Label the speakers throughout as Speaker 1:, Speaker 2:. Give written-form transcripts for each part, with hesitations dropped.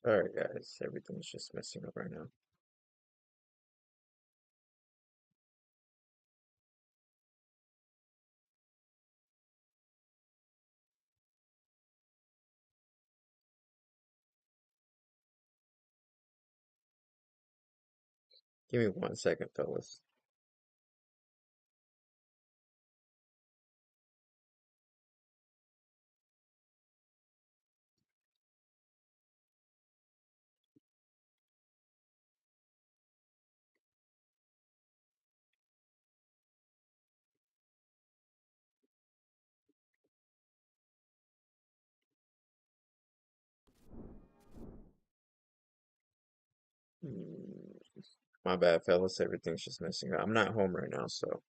Speaker 1: Alright guys, everything's just messing up right now. Give me 1 second, fellas. Hmm, My bad, fellas. Everything's just messing up. I'm not home right now, so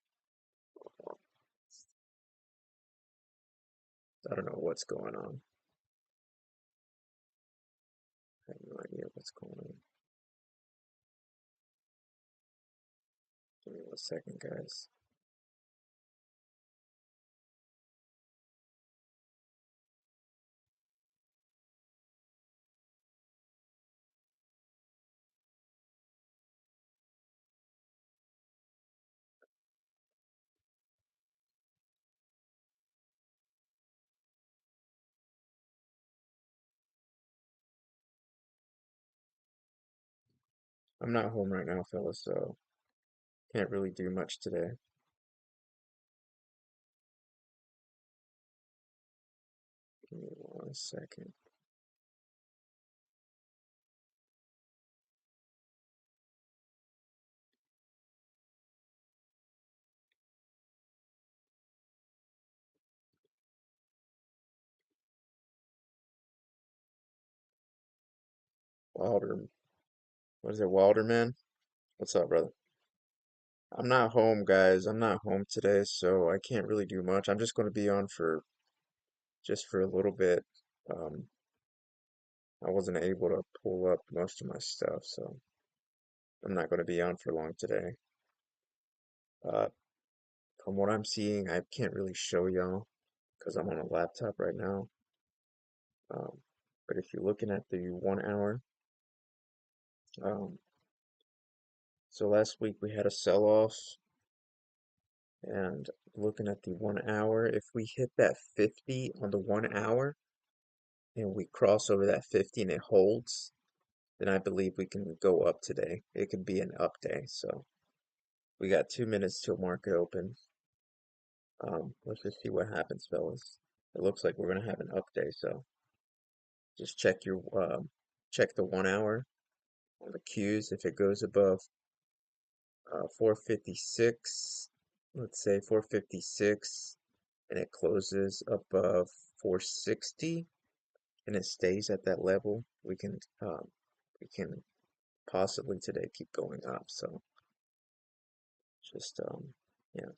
Speaker 1: I don't know what's going on. I have no idea what's going on. Give me 1 second, guys. I'm not home right now, fellas, so can't really do much today. Give me 1 second. Wilder, what is it, Wilder, man? What's up, brother? I'm not home, guys. I'm not home today, so I can't really do much. I'm just going to be on for just for a little bit. Um, I wasn't able to pull up most of my stuff, so I'm not going to be on for long today. Uh, from what I'm seeing, I can't really show y'all because I'm on a laptop right now. Um, but if you're looking at the 1 hour, um, so last week we had a sell-off, and looking at the 1 hour, if we hit that 50 on the 1 hour and we cross over that 50 and it holds, then I believe we can go up today. It could be an up day. So we got 2 minutes till market open. Let's just see what happens, fellas. It looks like we're gonna have an up day, so just check the 1 hour on the cues. If it goes above 456, let's say 456, and it closes above 460, and it stays at that level, we can possibly today keep going up. So just yeah.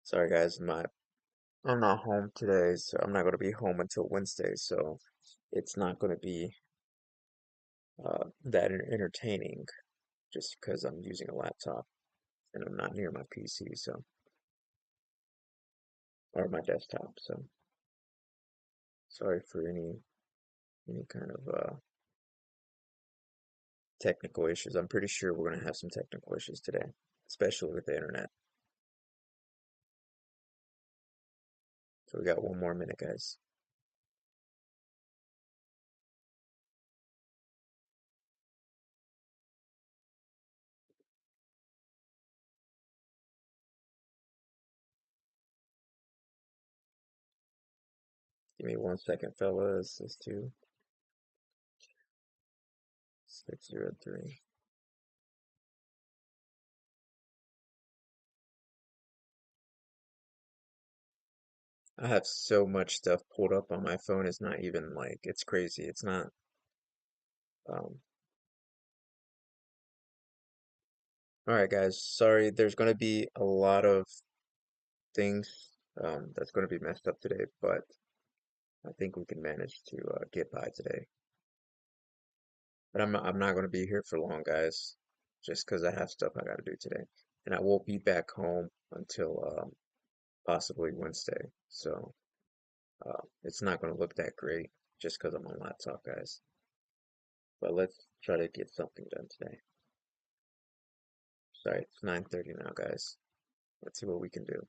Speaker 1: Sorry guys, I'm not home today, so I'm not gonna be home until Wednesday, so it's not gonna be that entertaining just because I'm using a laptop and I'm not near my PC, so or my desktop. So sorry for any kind of technical issues. I'm pretty sure we're gonna have some technical issues today, especially with the internet. So we got 1 more minute, guys. Give me 1 second, fellas. It's 2603. I have so much stuff pulled up on my phone. It's not even like it's crazy. It's not. Um, all right, guys. Sorry, there's gonna be a lot of things that's gonna be messed up today, but I think we can manage to get by today. But I'm not going to be here for long, guys, just because I have stuff I got to do today, and I won't be back home until possibly Wednesday. So it's not going to look that great just because I'm on laptop, guys. but let's try to get something done today. Sorry, it's 9:30 now, guys. Let's see what we can do.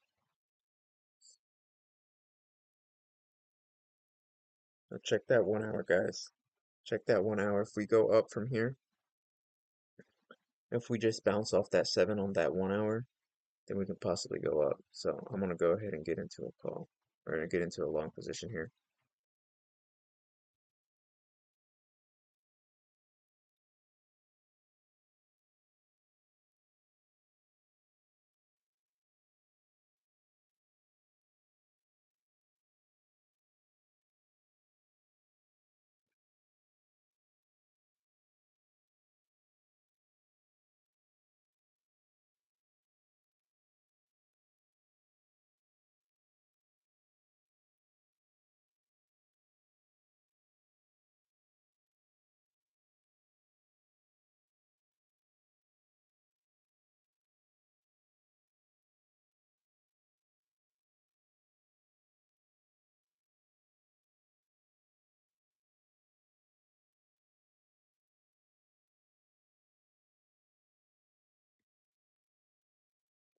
Speaker 1: Now check that 1 hour, guys. Check that 1 hour. If we go up from here, if we just bounce off that 7 on that 1 hour, then we can possibly go up. So I'm gonna go ahead and get into a call, or get into a long position here.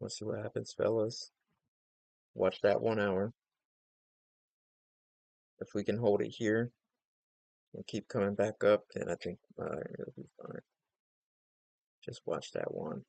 Speaker 1: Let's see what happens, fellas. Watch that 1 hour. If we can hold it here and keep coming back up, then I think it'll be fine. Just watch that one.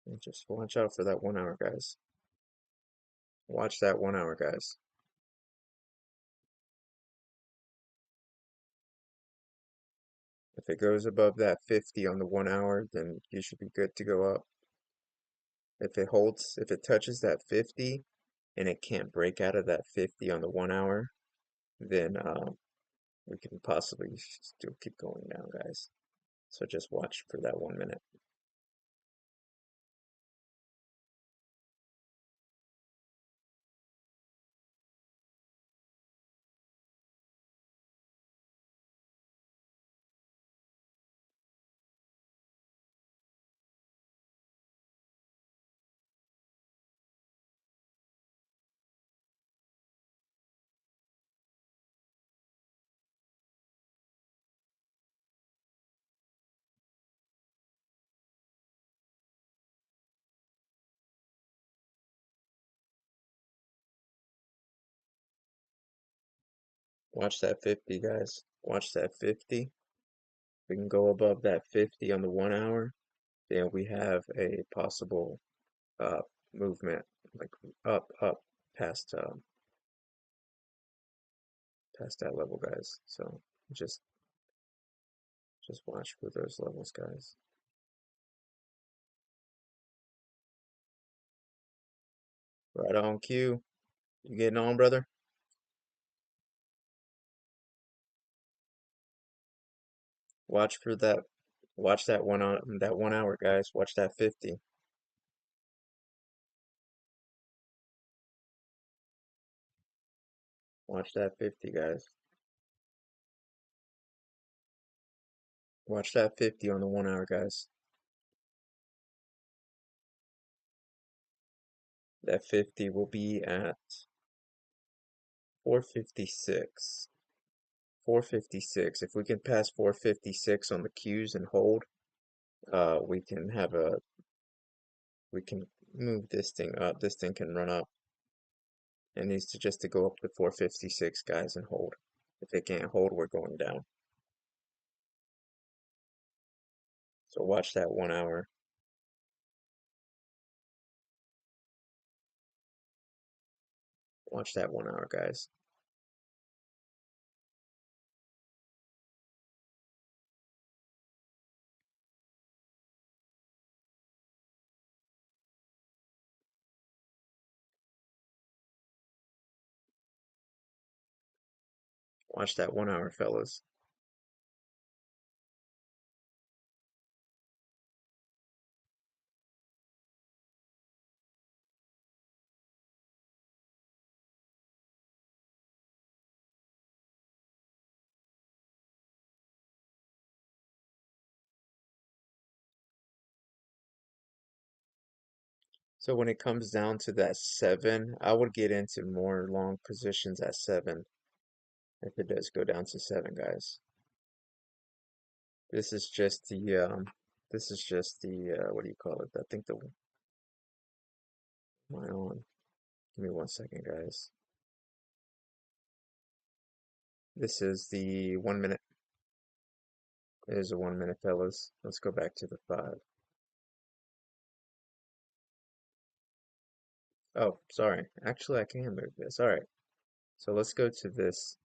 Speaker 1: And just watch out for that 1 hour, guys. Watch that 1 hour, guys. If it goes above that 50 on the 1 hour, then you should be good to go up. If it touches that 50 and it can't break out of that 50 on the 1 hour, then we can possibly still keep going down, guys. So just watch for that 1 minute. Watch that 50, guys. Watch that 50. We can go above that 50 on the 1 hour, then we have a possible uh, movement, like up past past that level, guys. So just just watch for those levels, guys. Right on cue. You getting on, brother? Watch for that. Watch that that 1 hour, guys. Watch that 50. Watch that 50, guys. Watch that 50 on the 1 hour, guys. That 50 will be at 456. 456. If we can pass 456 on the cues and hold, we can we can move this thing up. This thing can run up. It needs to just to go up to 456, guys, and hold. If it can't hold, we're going down. So watch that 1 hour. Watch that 1 hour, guys. Watch that 1 hour, fellas. So when it comes down to that 7, I would get into more long positions at 7 if it does go down to 7, guys. This is just the what do you call it? I think the my on. Give me 1 second, guys. This is the 1 minute. It is a 1 minute, fellas. Let's go back to the 5. Oh, sorry. Actually, I can move this. All right. So let's go to this.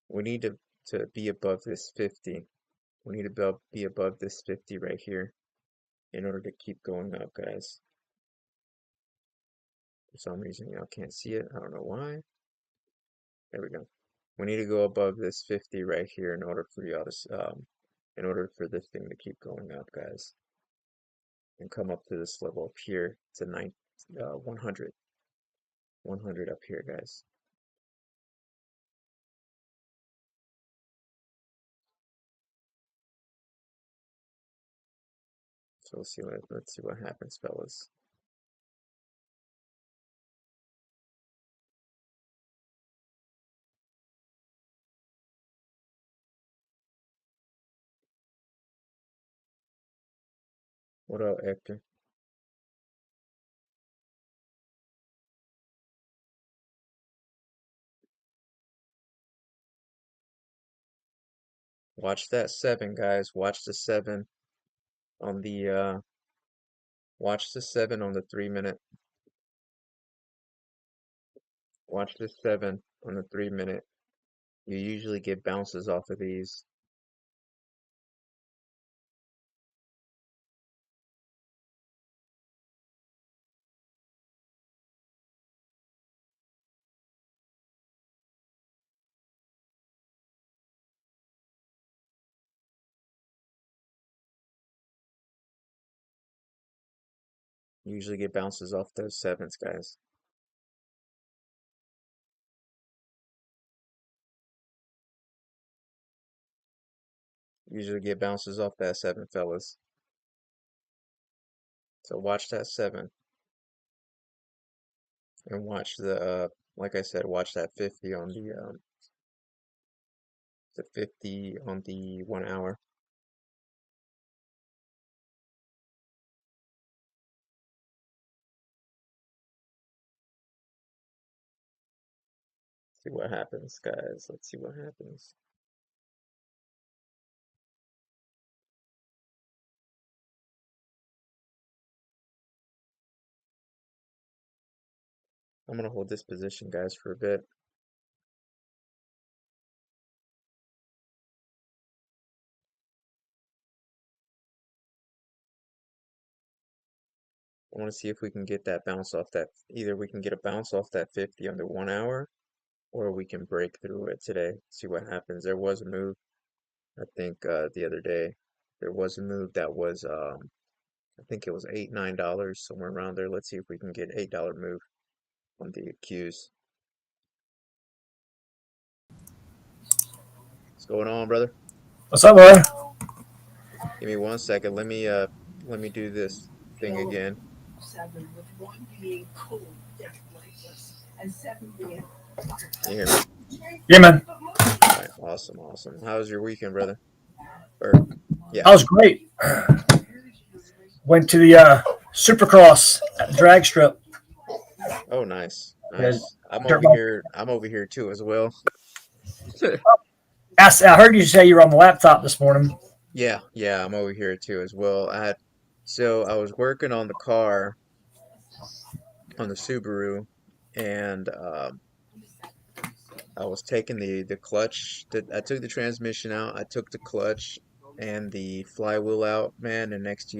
Speaker 1: We need to be above this 50. We need to be above this 50 right here in order to keep going up, guys. For some reason, y'all can't see it. I don't know why. There we go. We need to go above this 50 right here in order for y'all to, in order for this thing to keep going up, guys, and come up to this level up here to 100, 100 up here, guys. So let's see what happens, fellas. What up, Hector? Watch that 7, guys. Watch the 7 on the watch the 7 on the 3 minute. Watch the 7 on the 3 minute. You usually get bounces off of these. You usually get bounces off those 7s, guys. Usually get bounces off that 7, fellas. So watch that 7 and watch like I said, watch that 50 on the 50 on the 1 hour. See what happens, guys. Let's see what happens. I'm gonna hold this position, guys, for a bit. I want to see if we can get that bounce off that. Either we can get a bounce off that 50 on the 1 hour, or we can break through it today. See what happens. There was a move, I think, the other day. There was a move that was, I think it was $8, $9, somewhere around there. Let's see if we can get $8 move on the Qs. What's going on, brother?
Speaker 2: What's up, boy?
Speaker 1: Give me 1 second. Let me do this thing again. Can you hear me?
Speaker 2: Yeah, man.
Speaker 1: All right, awesome, awesome. How was your weekend, brother? Or yeah.
Speaker 2: I was great. Went to the Supercross at the drag strip.
Speaker 1: Oh, nice,
Speaker 2: The
Speaker 1: nice. I'm
Speaker 2: dirt
Speaker 1: over
Speaker 2: bike.
Speaker 1: here. I'm over here too as well.
Speaker 2: I heard you say you were on the laptop this morning.
Speaker 1: Yeah, yeah, I'm over here too as well. So I was working on the car on the Subaru, and I was taking the clutch. I took the transmission out. I took the clutch and the flywheel out, man. And next,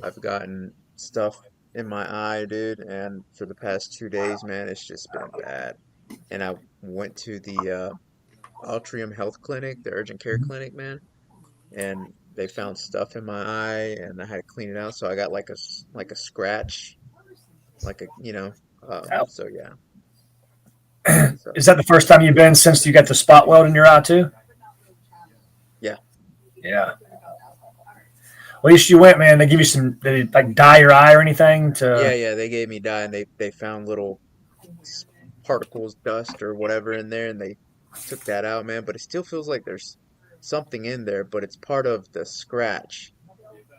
Speaker 1: I've gotten stuff in my eye, dude. And for the past 2 days, man, it's just been bad. and I went to the Altrium Health Clinic, the urgent care clinic, man, and they found stuff in my eye, and I had to clean it out. So I got like like a scratch, like a
Speaker 2: Oh.
Speaker 1: so yeah, so
Speaker 2: Is that the first time you've been since you got the spot weld in your eye too?
Speaker 1: yeah,
Speaker 2: Yeah. At least you went, man. They give you some, they like dye your eye or anything
Speaker 1: yeah,
Speaker 2: to.
Speaker 1: yeah. They gave me dye, and they found little s- particles, dust or whatever in there, and they took that out, man. But it still feels like there's something in there, but it's part of the scratch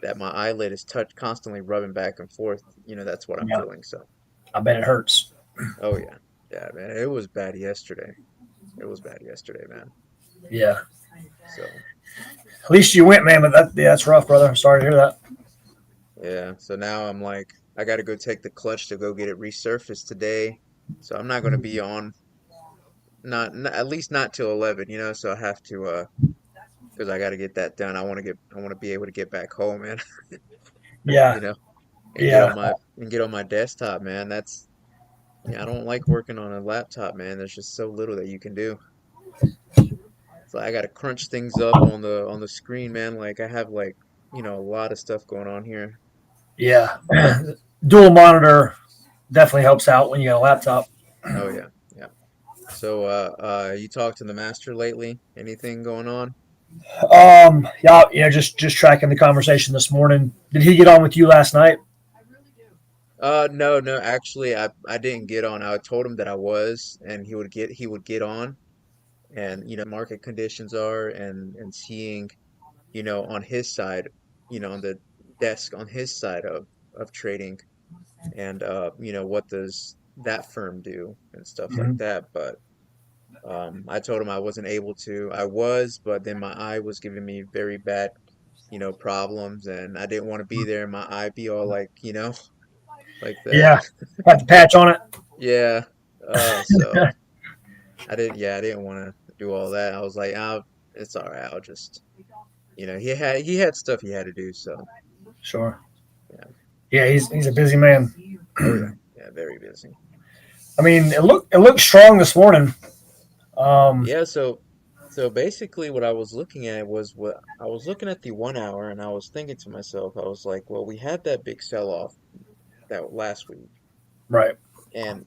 Speaker 1: that my eyelid is touch constantly rubbing back and forth. That's what I'm
Speaker 2: Yeah,
Speaker 1: feeling. So,
Speaker 2: I bet it hurts.
Speaker 1: oh yeah, yeah, man. It was bad yesterday. It was bad yesterday, man.
Speaker 2: Yeah.
Speaker 1: So,
Speaker 2: At least you went, man. But that's rough, brother. I'm sorry to hear that.
Speaker 1: yeah. So now I'm like, I got to go take the clutch to go get it resurfaced today. So I'm not going to be on, at least not till 11, so I have to, because I got to get that done. I want to be able to get back home, man,
Speaker 2: Yeah,
Speaker 1: you know, and
Speaker 2: yeah,
Speaker 1: get on my desktop, man. Yeah, I don't like working on a laptop, man. There's just so little that you can do. So I got to crunch things up on the screen, man. Like I have like, a lot of stuff going on here.
Speaker 2: yeah. Dual monitor definitely helps out when you got a laptop.
Speaker 1: Oh yeah, yeah. So you talked to the master lately? Anything going on?
Speaker 2: Yeah, just tracking the conversation this morning. Did he get on with you last night?
Speaker 1: No, no, actually I didn't get on. I told him that I was and he would get on and market conditions are and seeing, on his side, on the desk on his side of trading and what does that firm do and stuff like
Speaker 2: Mhm.
Speaker 1: that. But I told him I wasn't able to. I was, but then my eye was giving me very bad, problems and I didn't want to be there and my eye be all like, like that.
Speaker 2: Yeah, got the patch on it.
Speaker 1: Yeah. So I didn't want to do all that. I was like, it's all right. I'll just, he had stuff he had to do. So
Speaker 2: Sure.
Speaker 1: yeah.
Speaker 2: Yeah, he's a busy man.
Speaker 1: Oh yeah. Yeah. Very busy.
Speaker 2: I mean, it looked strong this morning. Um,
Speaker 1: Yeah. So basically what I was looking at was what I was looking at the 1 hour and I was thinking to myself, I was like, well, we had that big sell-off that last week
Speaker 2: right.
Speaker 1: and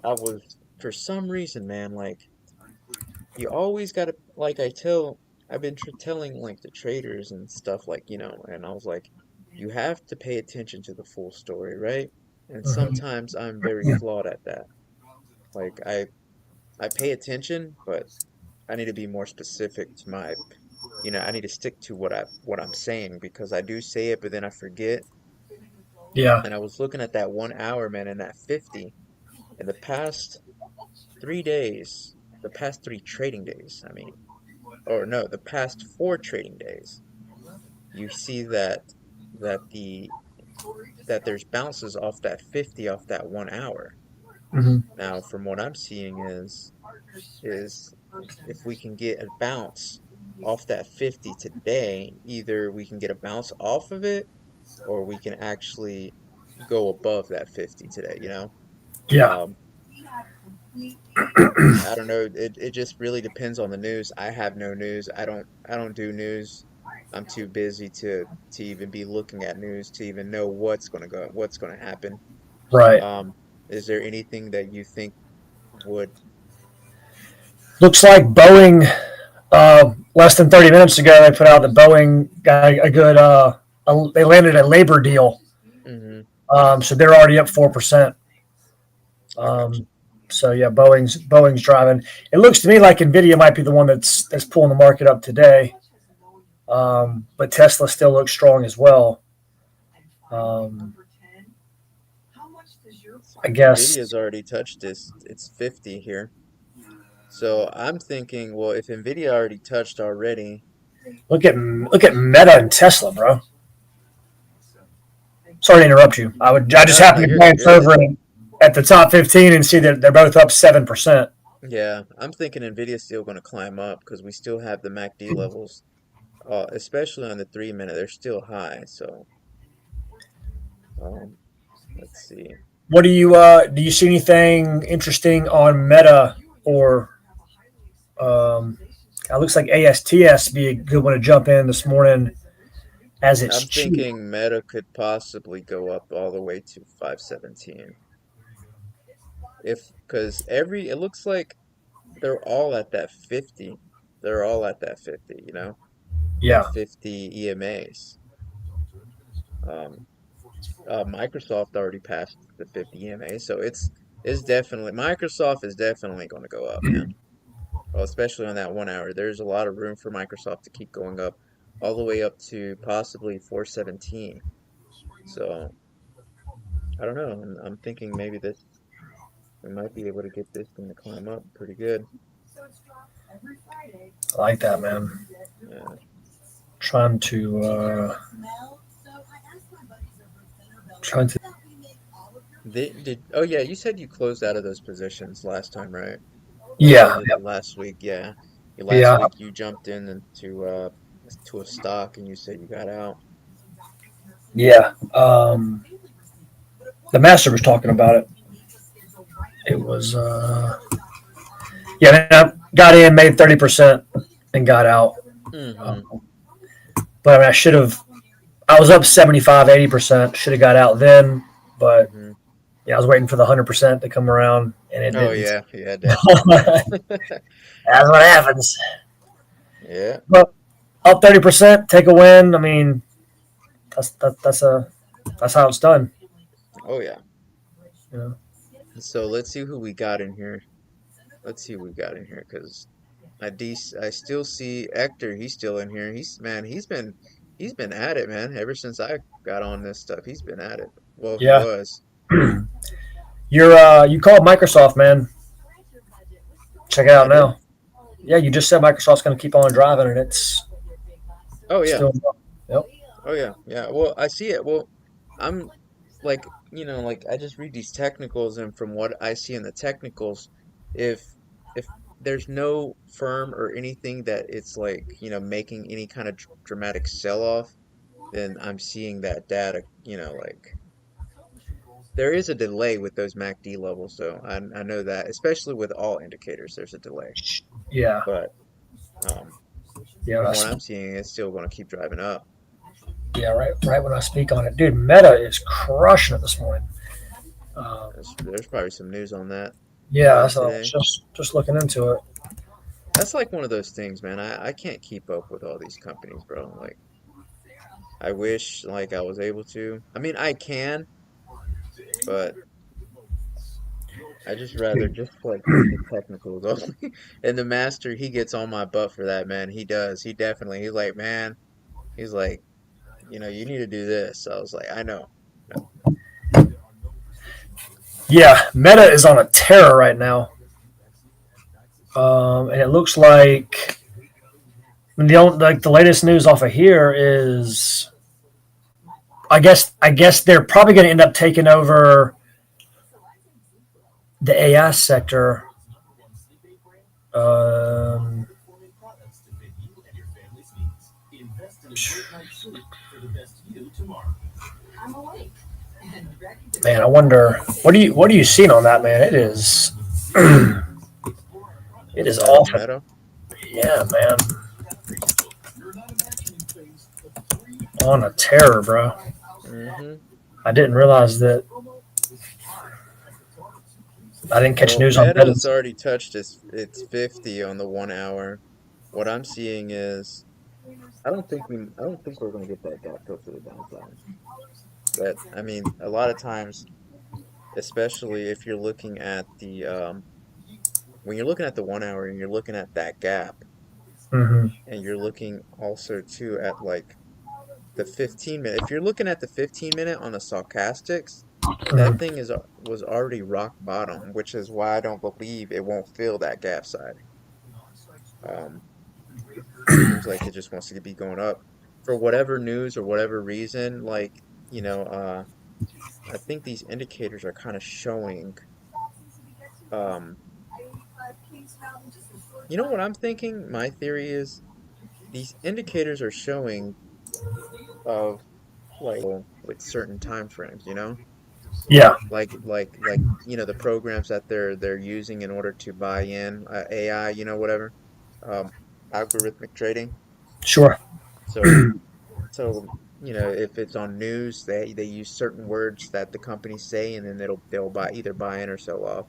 Speaker 1: I was, for some reason, man, like you always gotta, like I've been telling like the traders and stuff like, and I was like, you have to pay attention to the full story, right? And
Speaker 2: Mhm.
Speaker 1: sometimes I'm very flawed at that. Like I pay attention, but I need to be more specific to I need to stick to what I'm saying because I do say it, but then I forget.
Speaker 2: Yeah.
Speaker 1: And I was looking at that 1 hour, man, and that 50 in the past 3 days, the past three trading days, I mean, or no, the past four trading days, you see that the that there's bounces off that 50 off that 1 hour.
Speaker 2: Hmm.
Speaker 1: Now, from what I'm seeing is if we can get a bounce off that 50 today, either we can get a bounce off of it or we can actually go above that 50 today,
Speaker 2: Yeah.
Speaker 1: Um, I don't know. It just really depends on the news. I have no news. I don't do news. I'm too busy to even be looking at news to even know what's gonna happen.
Speaker 2: Right.
Speaker 1: Um, is there anything that you think would
Speaker 2: Looks like Boeing. Less than 30 minutes ago, they put out that Boeing got a good. They landed a labor deal,
Speaker 1: hmm
Speaker 2: so they're already up 4%.
Speaker 1: I got you.
Speaker 2: Um, so yeah, Boeing's driving. It looks to me like Nvidia might be the one that's pulling the market up today, but Tesla still looks strong as well. Um,
Speaker 1: So
Speaker 2: I
Speaker 1: Nvidia's
Speaker 2: guess
Speaker 1: already touched it's 50 here. So I'm thinking, well, if Nvidia already touched already,
Speaker 2: look at Meta and Tesla, bro. Sorry to interrupt you. I just
Speaker 1: no, no,
Speaker 2: happened to
Speaker 1: you're
Speaker 2: glance
Speaker 1: good.
Speaker 2: over at the top 15 and see that they're both up 7%.
Speaker 1: Yeah, I'm thinking Nvidia's still going to climb up because we still have the MACD levels, especially on the 3 minute, they're still high. So, um, let's see.
Speaker 2: What do you see anything interesting on Meta or it looks like ASTS be a good one to jump in this morning as it's
Speaker 1: I'm
Speaker 2: cheap.
Speaker 1: thinking Meta could possibly go up all the way to 517. If, because it looks like they're all at that 50. They're all at that 50, that
Speaker 2: Yeah,
Speaker 1: 50 EMAs. Um, Microsoft already passed the 50 EMA, so it's definitely Microsoft is definitely going to go up, man. Well, especially on that 1 hour. There's a lot of room for Microsoft to keep going up all the way up to possibly 417. So I don't know. I'm thinking maybe this we might be able to get this thing to climb up pretty good.
Speaker 2: I like that, man.
Speaker 1: Yeah.
Speaker 2: Trying to trying to.
Speaker 1: Oh yeah, you said you closed out of those positions last time, right? Or
Speaker 2: Yeah,
Speaker 1: was it last week? Yeah. Last
Speaker 2: yeah,
Speaker 1: week you jumped in into to a stock and you said you got out.
Speaker 2: yeah. The master was talking about it. It was yeah. Man, I got in, made 30%, and got out.
Speaker 1: Mm-hmm.
Speaker 2: Um, but I mean, I should have. I was up 75, 80%. Should have got out then, but
Speaker 1: Mm-hmm.
Speaker 2: yeah, I was waiting for the 100% to come around, and it
Speaker 1: Oh
Speaker 2: didn't.
Speaker 1: yeah, yeah, definitely, man.
Speaker 2: That's what happens.
Speaker 1: Yeah.
Speaker 2: But up 30%, take a win. I mean, that's how it's done.
Speaker 1: Oh yeah.
Speaker 2: You know?
Speaker 1: So let's see who we got in here. Let's see who we got in here, because I still see Hector. He's still in here. He's been at it, man. Ever since I got on this stuff, he's been at it. Well, he
Speaker 2: Yeah,
Speaker 1: was.
Speaker 2: you called Microsoft, man. Check it out
Speaker 1: I did.
Speaker 2: now. Yeah, you just said Microsoft's going to keep on driving, and
Speaker 1: Oh
Speaker 2: it's
Speaker 1: yeah.
Speaker 2: doing well. Yep.
Speaker 1: Oh yeah. Yeah. Well, I see it. Well, I'm like, like I just read these technicals, and from what I see in the technicals, if if there's no firm or anything that it's like, making any kind of dramatic sell-off, then I'm seeing that data, like there is a delay with those MACD levels, so I know that, especially with all indicators, there's a delay.
Speaker 2: Yeah,
Speaker 1: But um,
Speaker 2: yeah.
Speaker 1: from what I'm seeing, it's still going to keep driving up.
Speaker 2: Yeah, right when I speak on it, dude. Meta is crushing it this morning. Um,
Speaker 1: There's probably some news on that
Speaker 2: yeah, so I was
Speaker 1: today.
Speaker 2: just looking into it.
Speaker 1: That's like one of those things, man. I can't keep up with all these companies, bro. Like, I wish like I was able to. I mean, I can, but I just rather just like read the technicals only. And the master, he gets on my butt for that, man. He does. He definitely. He's like, man. He's like, you need to do this. I was like, I know. No.
Speaker 2: Yeah, Meta is on a tear right now, and it looks like the latest news off of here is I guess they're probably going to end up taking over the AI sector. Um, Man, I wonder what do you seen on that, man? It is it is
Speaker 1: Inside of
Speaker 2: awful.
Speaker 1: Meta.
Speaker 2: Yeah, man, on a terror, bro.
Speaker 1: Mm-hmm.
Speaker 2: I didn't realize that. I didn't catch
Speaker 1: Well,
Speaker 2: news on
Speaker 1: Meta's
Speaker 2: Meta's.
Speaker 1: already touched its 50 on the 1 hour. What I'm seeing is I don't think we're gonna get that gap fill to the downside. But I mean, a lot of times, especially if you're looking at the when you're looking at the 1 hour and you're looking at that gap,
Speaker 2: Mm-hmm.
Speaker 1: and you're looking also too at like the 15 minute. If you're looking at the 15 minute on the stochastics, that
Speaker 2: Mm-hmm.
Speaker 1: thing was already rock bottom, which is why I don't believe it won't fill that gap side. Um, Seems like it just wants to be going up for whatever news or whatever reason. Like, you know, uh, I think these indicators are kind of showing. Um, you know what I'm thinking? My theory is these indicators are showing of like with certain time frames.
Speaker 2: Yeah,
Speaker 1: like the programs that they're using in order to buy in AI, whatever, um, algorithmic trading.
Speaker 2: sure.
Speaker 1: So so if it's on news, they use certain words that the companies say, and then they'll either buy in or sell off.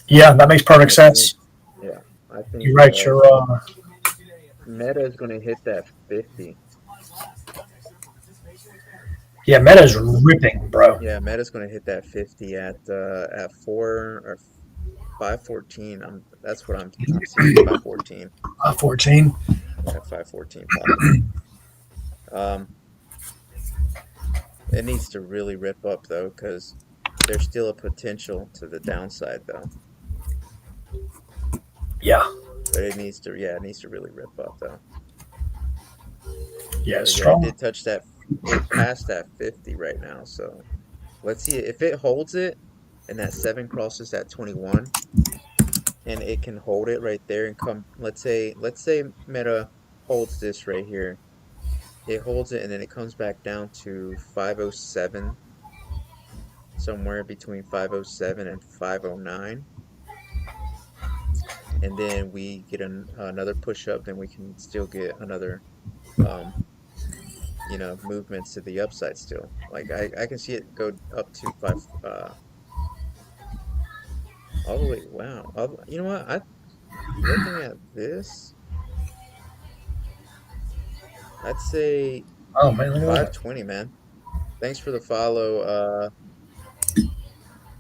Speaker 2: Yeah, that makes
Speaker 1: And
Speaker 2: perfect
Speaker 1: I think,
Speaker 2: sense.
Speaker 1: yeah, I
Speaker 2: You're
Speaker 1: think
Speaker 2: right. You're
Speaker 1: Meta is going to hit that 50.
Speaker 2: yeah. Meta's ripping, bro.
Speaker 1: Yeah, Meta's going to hit that 50 at 514. That's what I'm seeing, 514.
Speaker 2: 14.
Speaker 1: Yeah, 514 popping. Um, it needs to really rip up though, because there's still a potential to the downside though.
Speaker 2: Yeah,
Speaker 1: But it needs to really rip up though.
Speaker 2: yeah. It's
Speaker 1: But yeah, it
Speaker 2: strong.
Speaker 1: did touch that. It passed that 50 right now. So let's see if it holds it, and that 7 crosses that 21, and it can hold it right there and come. Let's say Meta holds this right here. It holds it, and then it comes back down to 507, somewhere between 507 and 509, and then we get another push up, then we can still get another um movements to the upside still. Like I can see it go up to five all the way. Wow. You know what? I looking at this, I'd say
Speaker 2: Oh man, look at that.
Speaker 1: 520, man. Thanks for the follow,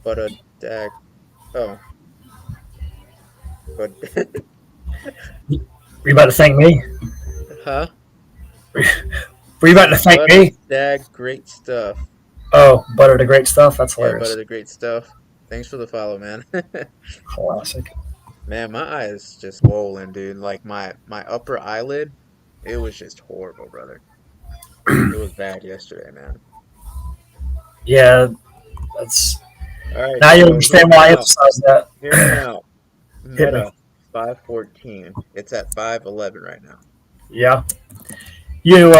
Speaker 1: but oh, but
Speaker 2: Were you about to thank me?
Speaker 1: huh?
Speaker 2: Were you about to thank
Speaker 1: Butter
Speaker 2: me?
Speaker 1: Dag, great stuff.
Speaker 2: Oh, butter the great stuff. That's
Speaker 1: Yeah, Butter
Speaker 2: hilarious.
Speaker 1: the great stuff. Thanks for the follow, man.
Speaker 2: Classic.
Speaker 1: Man, my eye is just swollen, dude. Like my upper eyelid, it was just horrible, brother. It was bad yesterday, man.
Speaker 2: Yeah, that's
Speaker 1: All right,
Speaker 2: now you
Speaker 1: so hear
Speaker 2: understand
Speaker 1: me
Speaker 2: why I
Speaker 1: out.
Speaker 2: emphasize
Speaker 1: Hear me
Speaker 2: that.
Speaker 1: out.
Speaker 2: Hit me.
Speaker 1: Meta 514. It's at 511 right now.
Speaker 2: Yeah, you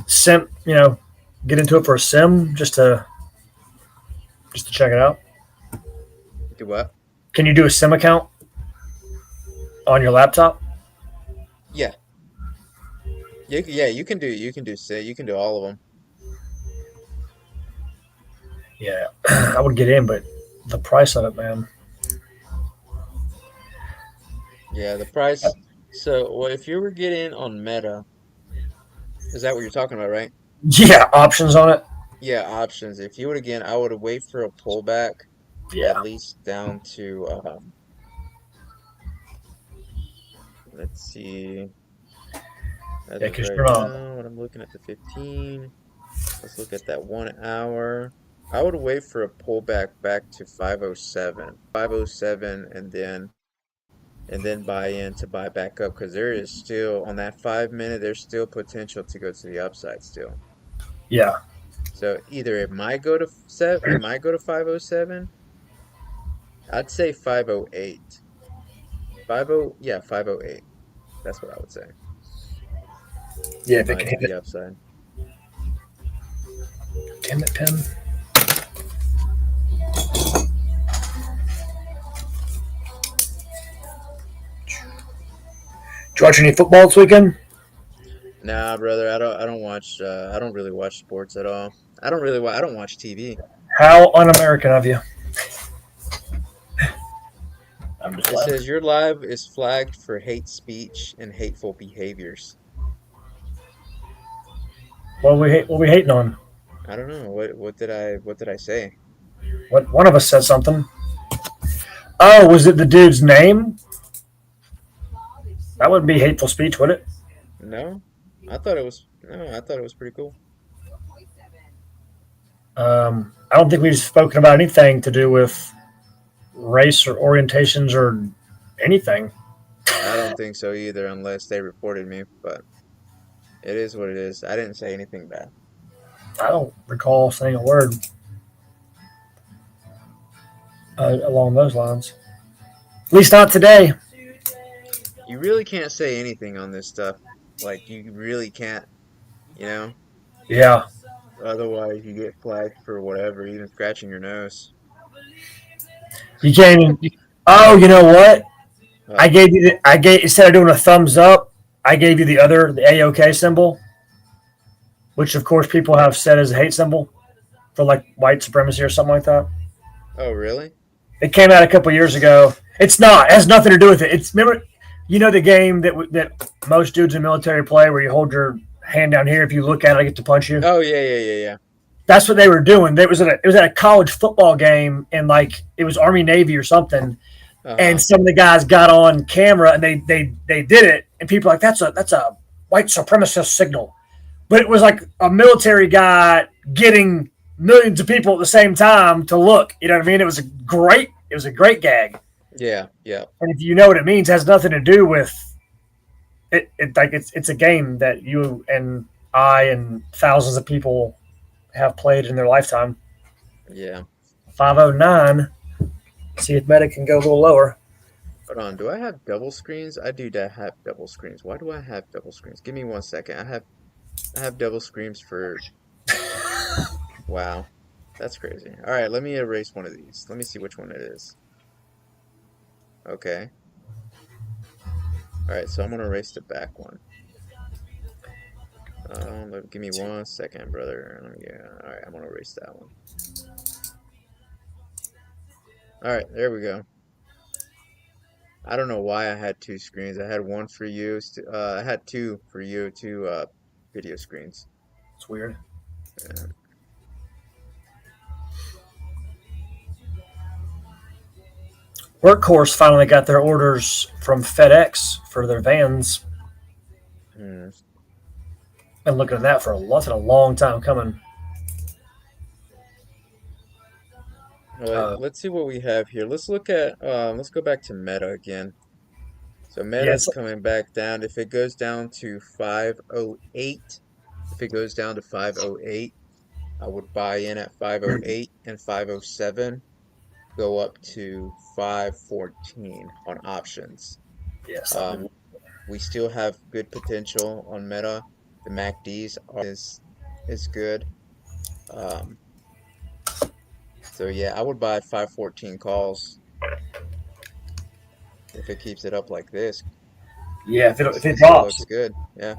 Speaker 2: sim. Get into it for a sim just to check it out.
Speaker 1: Do what?
Speaker 2: Can you do a sim account on your laptop?
Speaker 1: Yeah. Yeah, you can do all of them.
Speaker 2: Yeah, I would get in, but the price of it, man.
Speaker 1: Yeah, the price. So, well, if you were getting on Meta, is that what you're talking about, right?
Speaker 2: Yeah, options on it.
Speaker 1: Yeah, options. If you would again, I would wait for a pullback at
Speaker 2: Yeah,
Speaker 1: least down to let's see. As
Speaker 2: yeah,
Speaker 1: of
Speaker 2: because
Speaker 1: right
Speaker 2: you're not.
Speaker 1: now, when I'm looking at the 15, let's look at that 1 hour. I would wait for a pullback back to 507. 507 and then buy in to buy back up, because there is still on that 5 minute, there's still potential to go to the upside still.
Speaker 2: Yeah,
Speaker 1: So either it might go to 507. I'd say 508. 50 yeah, 508. That's what I would say.
Speaker 2: yeah. If it
Speaker 1: Buy
Speaker 2: can
Speaker 1: to
Speaker 2: hit
Speaker 1: the
Speaker 2: it,
Speaker 1: upside.
Speaker 2: damn it, Tim. Did you watch any football this weekend?
Speaker 1: Nah, brother, I don't really watch sports at all. I don't watch TV.
Speaker 2: How un-American of you. I'm just
Speaker 1: It
Speaker 2: laughing.
Speaker 1: says your live is flagged for hate speech and hateful behaviors.
Speaker 2: What we hating on?
Speaker 1: I don't know. What did I say?
Speaker 2: What one of us said something. Oh, was it the dude's name? That wouldn't be hateful speech, would it?
Speaker 1: No? I thought it was pretty cool.
Speaker 2: I don't think we've spoken about anything to do with race or orientations or anything.
Speaker 1: I don't think so either, unless they reported me, but it is what it is. I didn't say anything bad.
Speaker 2: I don't recall saying a word along those lines. At least not today.
Speaker 1: You really can't say anything on this stuff. Like, you really can't, you know?
Speaker 2: Yeah.
Speaker 1: Otherwise, you get flagged for whatever, even scratching your nose.
Speaker 2: You can't even. Oh, you know what? I
Speaker 1: Uh,
Speaker 2: gave you the. I gave instead of doing a thumbs up, I gave you the AOK symbol, which of course people have said is a hate symbol for like white supremacy or something like that.
Speaker 1: oh, really?
Speaker 2: It came out a couple years ago. It's not. It has nothing to do with it. It's remember, you know the game that most dudes in the military play, where you hold your hand down here. If you look at it, I get to punch you.
Speaker 1: Oh, yeah, yeah, yeah, yeah.
Speaker 2: That's what they were doing. It was at a college football game, and like it was Army Navy or something. And
Speaker 1: Uh-huh.
Speaker 2: some of the guys got on camera and they did it, and people were like that's a white supremacist signal. But it was like a military guy getting millions of people at the same time to look. You know what I mean? It was a great gag.
Speaker 1: Yeah, yeah,
Speaker 2: And if you know what it means, it has nothing to do with it's a game that you and I and thousands of people have played in their lifetime.
Speaker 1: yeah.
Speaker 2: 509. See if Meta can go a little lower.
Speaker 1: Hold on, do I have double screens? I do have double screens. Why do I have double screens? Give me 1 second. I have double screens for wow. That's crazy. All right, let me erase one of these. Let me see which one it is. Okay. All right, so I'm gonna erase the back one. Give me 1 second, brother. All right, I'm gonna erase that one. All right, there we go. I don't know why I had two screens. I had one for you. I had two for you, two video screens.
Speaker 2: It's weird.
Speaker 1: Yeah.
Speaker 2: Workhorse finally got their orders from FedEx for their vans.
Speaker 1: Hmm.
Speaker 2: Been looking at that for a long time coming.
Speaker 1: All right, let's see what we have here. Let's go back to Meta again. So
Speaker 2: Yeah,
Speaker 1: Meta's coming back down. If it goes down to 508, if it goes down to 508, I would buy in at 508 and 507, go up to 514 on options.
Speaker 2: yes.
Speaker 1: Um, we still have good potential on Meta. The is good. Um, so yeah, I would buy 514 calls if it keeps it up like this.
Speaker 2: Yeah, if it
Speaker 1: Still
Speaker 2: drops,
Speaker 1: looks good. Yeah,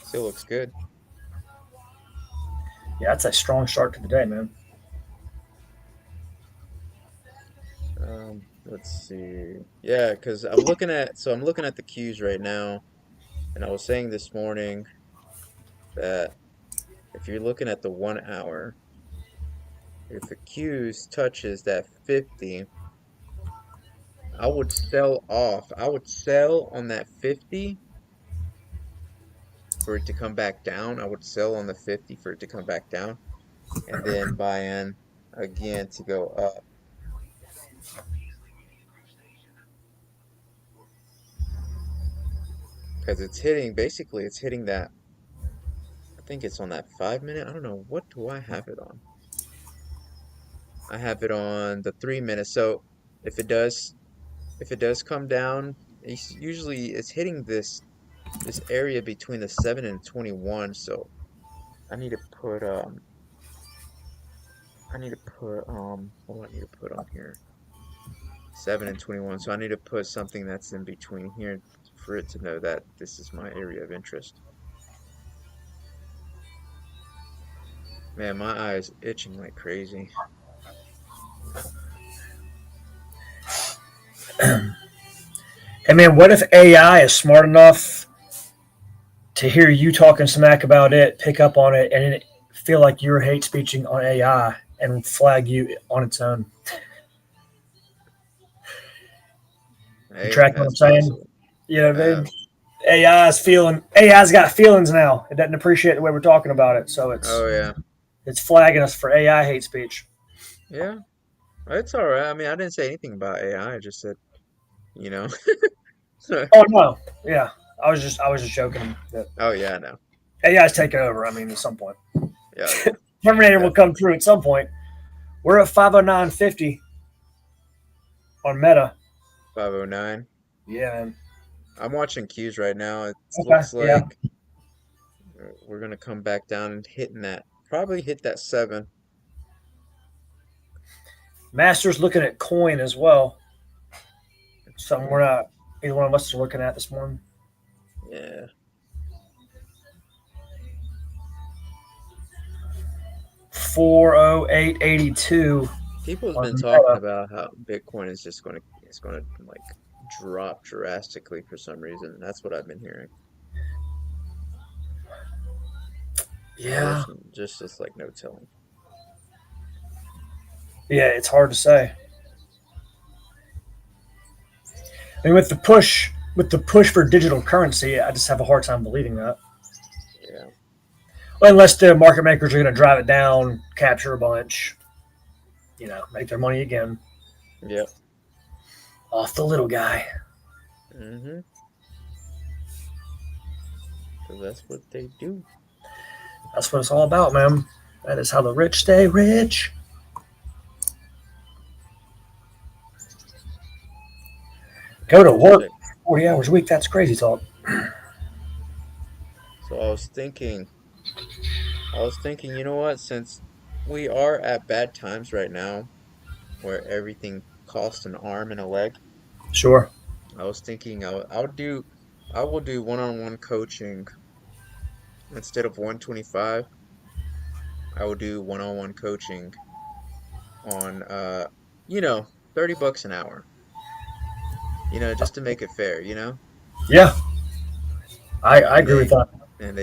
Speaker 1: still looks good.
Speaker 2: yeah, that's a strong start to the day, man.
Speaker 1: Let's see. Yeah, because I'm looking at the cues right now, and I was saying this morning that if you're looking at the 1 hour, if the cues touches that 50, I would sell off. I would sell on that 50 for it to come back down. I would sell on the 50 for it to come back down, and then buy in again to go up. Because it's hitting that, I think it's on that 5 minute. I don't know, what do I have it on? I have it on the 3 minute. So if it does, if it does come down, usually it's hitting this area between the 7 and 21. So I need to put what do I need to put on here? 7 and 21. So I need to put something that's in between here for it to know that this is my area of interest. Man, my eye is itching like crazy.
Speaker 2: Hey, man, what if AI is smart enough to hear you talking smack about it, pick up on it, and it feel like you're hate speeching on AI and flag you on its own? You
Speaker 1: Hey,
Speaker 2: track what I'm
Speaker 1: that's
Speaker 2: saying?
Speaker 1: possible.
Speaker 2: You know what I mean?
Speaker 1: Um,
Speaker 2: AI's got feelings now. It doesn't appreciate the way we're talking about it, so
Speaker 1: oh yeah.
Speaker 2: it's flagging us for AI hate speech.
Speaker 1: Yeah, it's all right. I mean, I didn't say anything about AI. I just said, you know.
Speaker 2: Oh no, yeah, I was just joking that
Speaker 1: Oh yeah, no.
Speaker 2: AI's taking over. I mean, at some point,
Speaker 1: Yeah, yeah,
Speaker 2: Terminator will come
Speaker 1: definitely.
Speaker 2: through at some point. We're at 509.50 on Meta.
Speaker 1: 509.
Speaker 2: Yeah, man.
Speaker 1: I'm watching cues right now. It
Speaker 2: Okay,
Speaker 1: looks
Speaker 2: yeah.
Speaker 1: like We're gonna come back down and hitting that. Probably hit that 7.
Speaker 2: Masters looking at coin as well. Something we're not either one of us are looking at this morning.
Speaker 1: Yeah.
Speaker 2: 408.82
Speaker 1: People's
Speaker 2: on
Speaker 1: been talking
Speaker 2: Meta.
Speaker 1: about how Bitcoin is just gonna like drop drastically for some reason. That's what I've been hearing.
Speaker 2: Yeah,
Speaker 1: Just like no telling.
Speaker 2: yeah, it's hard to say. I mean, with the push for digital currency, I just have a hard time believing that.
Speaker 1: Yeah.
Speaker 2: Well, unless the market makers are going to drive it down, capture a bunch, make their money again
Speaker 1: Yep.
Speaker 2: off the little guy.
Speaker 1: Mm-hmm. Because that's what they do.
Speaker 2: That's what it's all about, man. That is how the rich stay rich. Go to work
Speaker 1: Check.
Speaker 2: 40 hours a week. That's crazy talk.
Speaker 1: So I was thinking, you know what? Since we are at bad times right now, where everything costs an arm and a leg,
Speaker 2: Sure.
Speaker 1: I was thinking I will do one-on-one coaching instead of 125. I will do one-on-one coaching on you know, $30 an hour. Just to make it fair.
Speaker 2: Yeah, I
Speaker 1: And
Speaker 2: agree with
Speaker 1: they
Speaker 2: that.
Speaker 1: and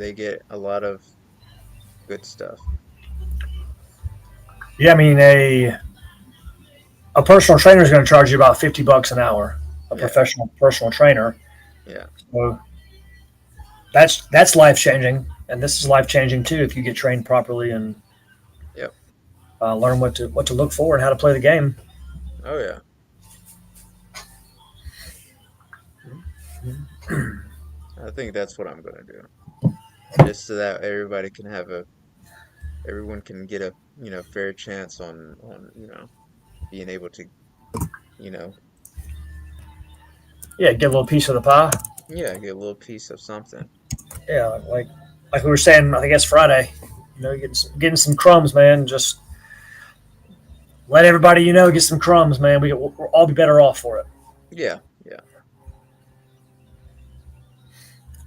Speaker 1: they get a lot of good stuff.
Speaker 2: Yeah, I mean a personal trainer is going to charge you about $50 an hour. A
Speaker 1: Yeah.
Speaker 2: professional personal trainer.
Speaker 1: Yeah.
Speaker 2: So that's life changing, and this is life changing too if you get trained properly and
Speaker 1: Yep.
Speaker 2: learn what to look for and how to play the game.
Speaker 1: Oh yeah. I think that's what I'm gonna do. Just so that everyone can get a, fair chance on, being able to, you know,
Speaker 2: Yeah, get a little piece of the pie.
Speaker 1: yeah, get a little piece of something.
Speaker 2: Yeah, like we were saying, I guess Friday. Getting some crumbs, man. Just let everybody get some crumbs, man. We'll all be better off for it.
Speaker 1: Yeah, yeah.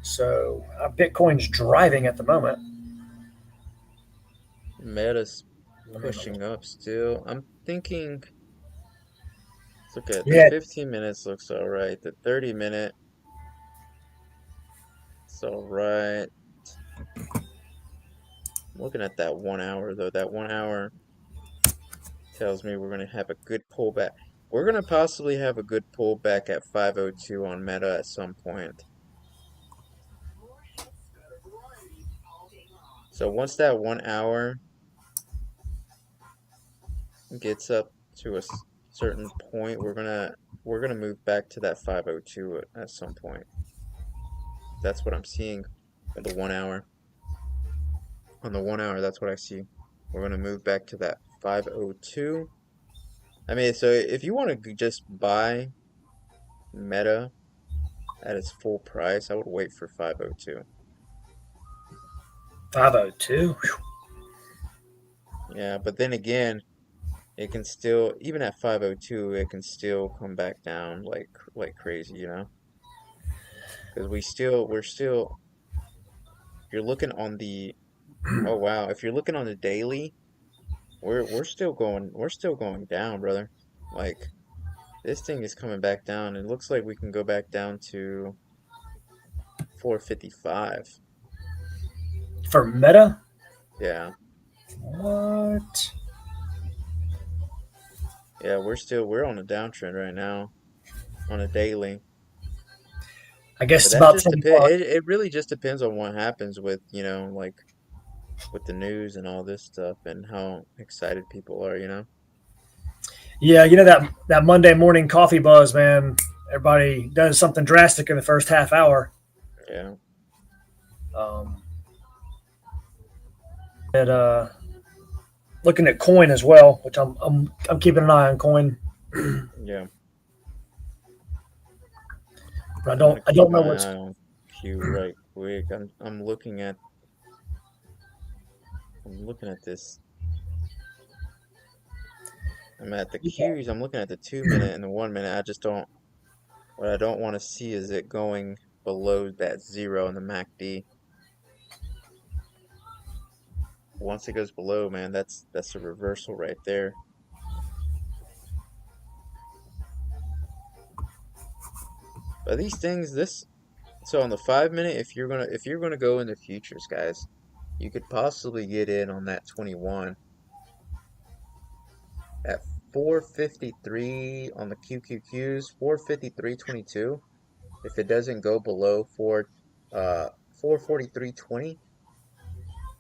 Speaker 2: So Bitcoin's driving at the moment.
Speaker 1: Meta's
Speaker 2: Let me
Speaker 1: pushing up still. I'm thinking, let's look at the
Speaker 2: Yeah,
Speaker 1: 15 minutes looks all right. The 30 minute, it's all right. I'm looking at that 1 hour though. That 1 hour tells me we're gonna have a good pullback. We're gonna possibly have a good pullback at 502 on Meta at some point. So once that 1 hour gets up to a certain point, we're gonna move back to that 502 at some point. That's what I'm seeing at the 1 hour. On the 1 hour, that's what I see. We're gonna move back to that 502. I mean, so if you want to just buy Meta at its full price, I would wait for 502.
Speaker 2: 502.
Speaker 1: Yeah, but then again, it can still, even at 502, it can still come back down like crazy. Because if you're looking on the, oh wow, if you're looking on the daily, we're still going down, brother. Like this thing is coming back down. It looks like we can go back down to 455.
Speaker 2: For Meta?
Speaker 1: Yeah.
Speaker 2: What?
Speaker 1: Yeah, we're on a downtrend right now on a daily.
Speaker 2: I guess
Speaker 1: But
Speaker 2: it's
Speaker 1: that
Speaker 2: about
Speaker 1: just
Speaker 2: 10
Speaker 1: depends.
Speaker 2: bucks.
Speaker 1: It really just depends on what happens with, like with the news and all this stuff and how excited people are.
Speaker 2: Yeah, that Monday morning coffee buzz, man. Everybody does something drastic in the first half hour.
Speaker 1: Yeah.
Speaker 2: Um, at looking at coin as well, which I'm keeping an eye on coin.
Speaker 1: Yeah.
Speaker 2: But I
Speaker 1: I'm gonna
Speaker 2: don't I
Speaker 1: keep
Speaker 2: don't know
Speaker 1: my
Speaker 2: what's
Speaker 1: eye on Q right quick. I'm looking at this. I'm at the
Speaker 2: Yeah.
Speaker 1: cues. I'm looking at the 2 minute and the 1 minute. I just don't. What I don't want to see is it going below that zero in the MACD. Once it goes below, man, that's a reversal right there. But these things, this so on the 5 minute, if you're gonna go into futures, guys, you could possibly get in on that 21 at 453 on the QQQs, 453.22. If it doesn't go below 443.20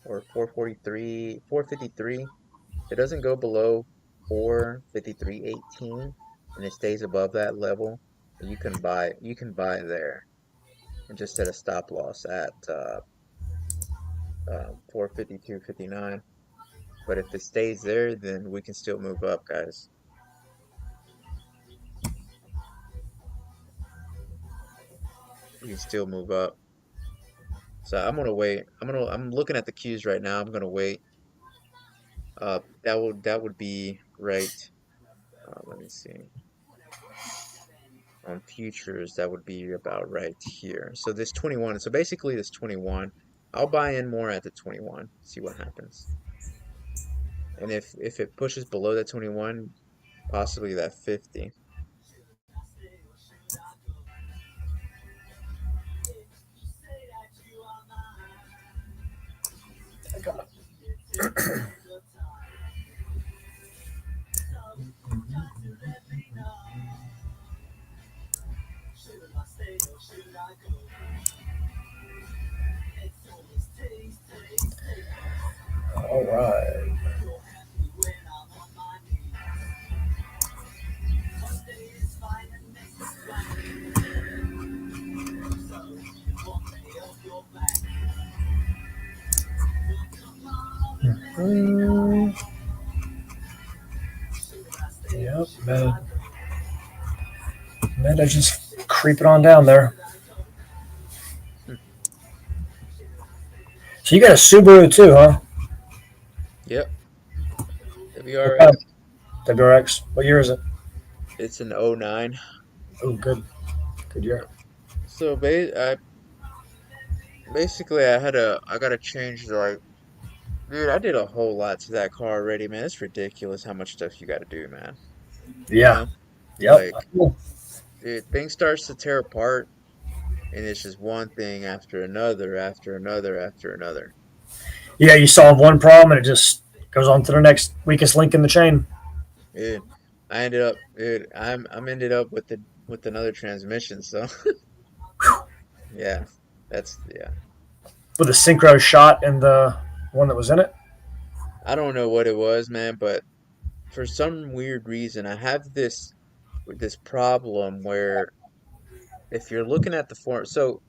Speaker 1: or 453, if it doesn't go below 453.18 and it stays above that level, you can buy there and just set a stop loss at 452.59. But if it stays there, then we can still move up, guys. We can still move up. So I'm gonna wait. I'm looking at the cues right now. I'm gonna wait. That would be right. Let me see. On futures, that would be about right here. So this 21. So basically this 21. I'll buy in more at the 21. See what happens. And if it pushes below that 21, possibly that 50.
Speaker 2: All right. Mm, yep, meta just creeping on down there.
Speaker 1: Hmm.
Speaker 2: So you got a Subaru too, huh?
Speaker 1: Yep.
Speaker 2: What kind
Speaker 1: WRX.
Speaker 2: of WRX? What year is it?
Speaker 1: It's an '09.
Speaker 2: Oh, good, good year.
Speaker 1: Yep. So basically I gotta change like dude, I did a whole lot to that car already, man. It's ridiculous how much stuff you gotta do, man. You
Speaker 2: Yeah.
Speaker 1: know?
Speaker 2: Yep.
Speaker 1: Like, dude, things starts to tear apart and it's just one thing after another, after another, after another.
Speaker 2: Yeah, you solve one problem and it just goes on to the next weakest link in the chain.
Speaker 1: Dude, I'm ended up with another transmission, so yeah. Yeah.
Speaker 2: With a synchro shot in the one that was in it.
Speaker 1: I don't know what it was, man, but for some weird reason I have this problem where if you're looking at the form, so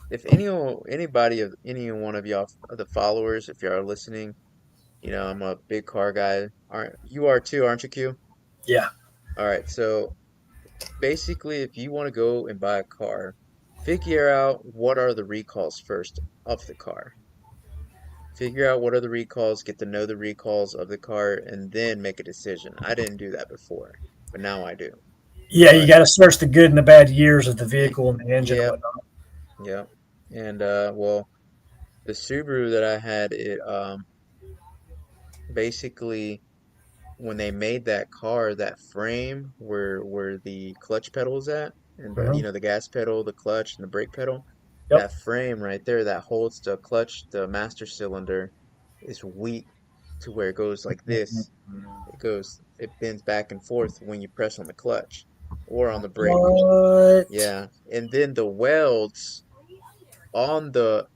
Speaker 1: if anybody of any one of y'all of the followers, if you are listening, I'm a big car guy. Aren't you are too, aren't you, Q?
Speaker 2: Yeah.
Speaker 1: All right, so basically, if you want to go and buy a car, figure out what are the recalls first of the car. Figure out what are the recalls, get to know the recalls of the car, and then make a decision. I didn't do that before, but now I do.
Speaker 2: Yeah, you
Speaker 1: But
Speaker 2: got to search the good and the bad years of the
Speaker 1: y-
Speaker 2: vehicle and the engine and
Speaker 1: yeah,
Speaker 2: whatnot.
Speaker 1: yeah. And well, the Subaru that I had, it basically when they made that car, that frame where the clutch pedal is at, and
Speaker 2: Hmm.
Speaker 1: the gas pedal, the clutch, and the brake pedal,
Speaker 2: Yep.
Speaker 1: that frame right there that holds the clutch, the master cylinder, is weak to where it goes like this. It bends back and forth when you press on the clutch or on the brake.
Speaker 2: What?
Speaker 1: Yeah, and then the welds on the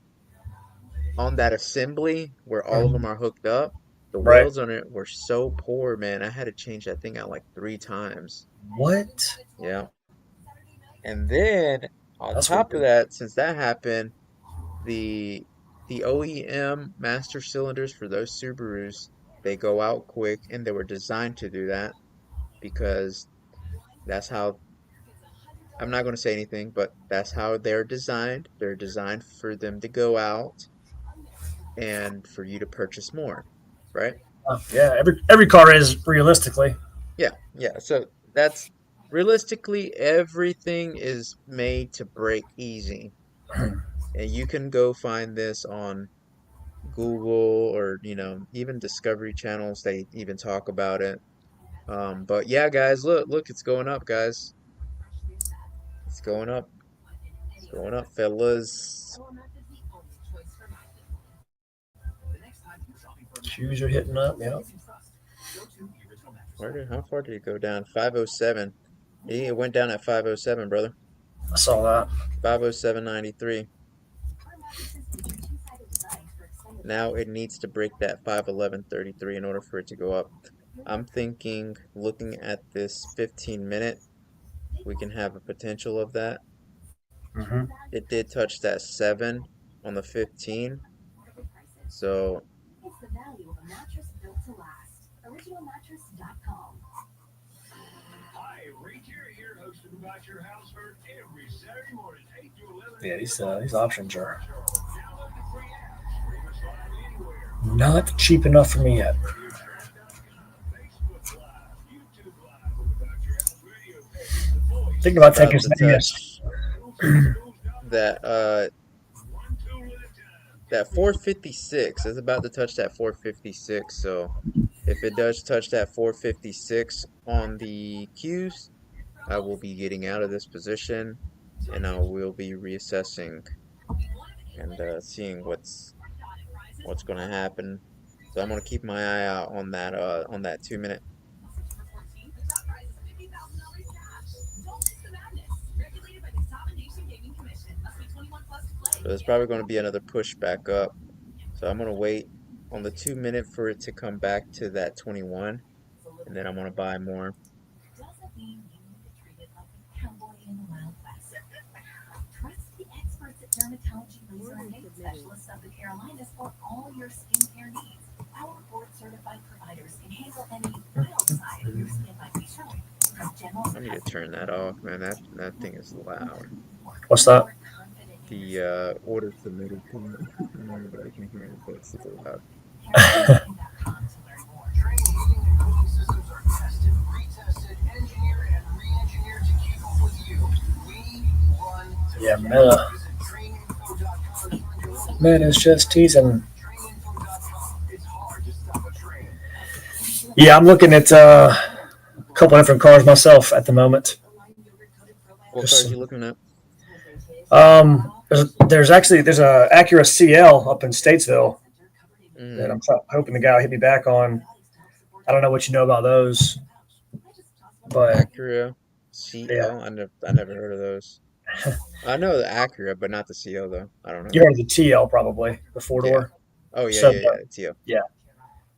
Speaker 1: on that assembly where all of them
Speaker 2: Mhm.
Speaker 1: are hooked up, the
Speaker 2: Right.
Speaker 1: welds on it were so poor, man. I had to change that thing out like 3 times.
Speaker 2: What?
Speaker 1: Yeah. And then on
Speaker 2: That's
Speaker 1: top of
Speaker 2: weird.
Speaker 1: that, since that happened, the the OEM master cylinders for those Subarus, they go out quick and they were designed to do that because that's how I'm not going to say anything, but that's how they're designed. They're designed for them to go out and for you to purchase more, right?
Speaker 2: Yeah, every car is realistically.
Speaker 1: Yeah, yeah. So that's realistically everything is made to break easy. And you can go find this on Google or, even Discovery channels. They even talk about it. But yeah, guys, look, it's going up, guys. It's going up. It's going up, fellas.
Speaker 2: Shoes are hitting up. Yeah,
Speaker 1: How far did it go down? 507. It went down at 507, brother.
Speaker 2: I saw that.
Speaker 1: 507.93. Now it needs to break that 511.33 in order for it to go up. I'm thinking, looking at this 15 minute, we can have a potential of that.
Speaker 2: Hmm.
Speaker 1: It did touch that 7 on the 15. So,
Speaker 2: Yeah, these options are not cheap enough for me yet. Thinking
Speaker 1: it's
Speaker 2: about taking
Speaker 1: about to
Speaker 2: some AS.
Speaker 1: touch that that 456. It's about to touch that 456. So, if it does touch that 456 on the Qs, I will be getting out of this position and I will be reassessing and seeing what's going to happen. So I'm going to keep my eye out on that 2 minute. So there's probably going to be another push back up. So I'm going to wait on the 2 minute for it to come back to that 21 and then I'm going to buy more. I need to turn that off, man. That thing is loud.
Speaker 2: What's that?
Speaker 1: The order submitted part. I don't know if I can hear it, but it's super loud.
Speaker 2: Yeah, Meta's just teasing. Yeah, I'm looking at a couple different cars myself at the moment.
Speaker 1: What
Speaker 2: Just
Speaker 1: cars
Speaker 2: some,
Speaker 1: you looking at?
Speaker 2: there's a Acura CL up in Statesville that
Speaker 1: Mm,
Speaker 2: I'm hoping the guy will hit me back on. I don't know what you know about those, but
Speaker 1: Acura
Speaker 2: yeah,
Speaker 1: CL. I never heard of those. I know the Acura, but not the CL though. I don't know.
Speaker 2: you heard of the TL probably, the four
Speaker 1: Yeah.
Speaker 2: door.
Speaker 1: Oh yeah,
Speaker 2: So
Speaker 1: yeah, yeah. TL.
Speaker 2: yeah,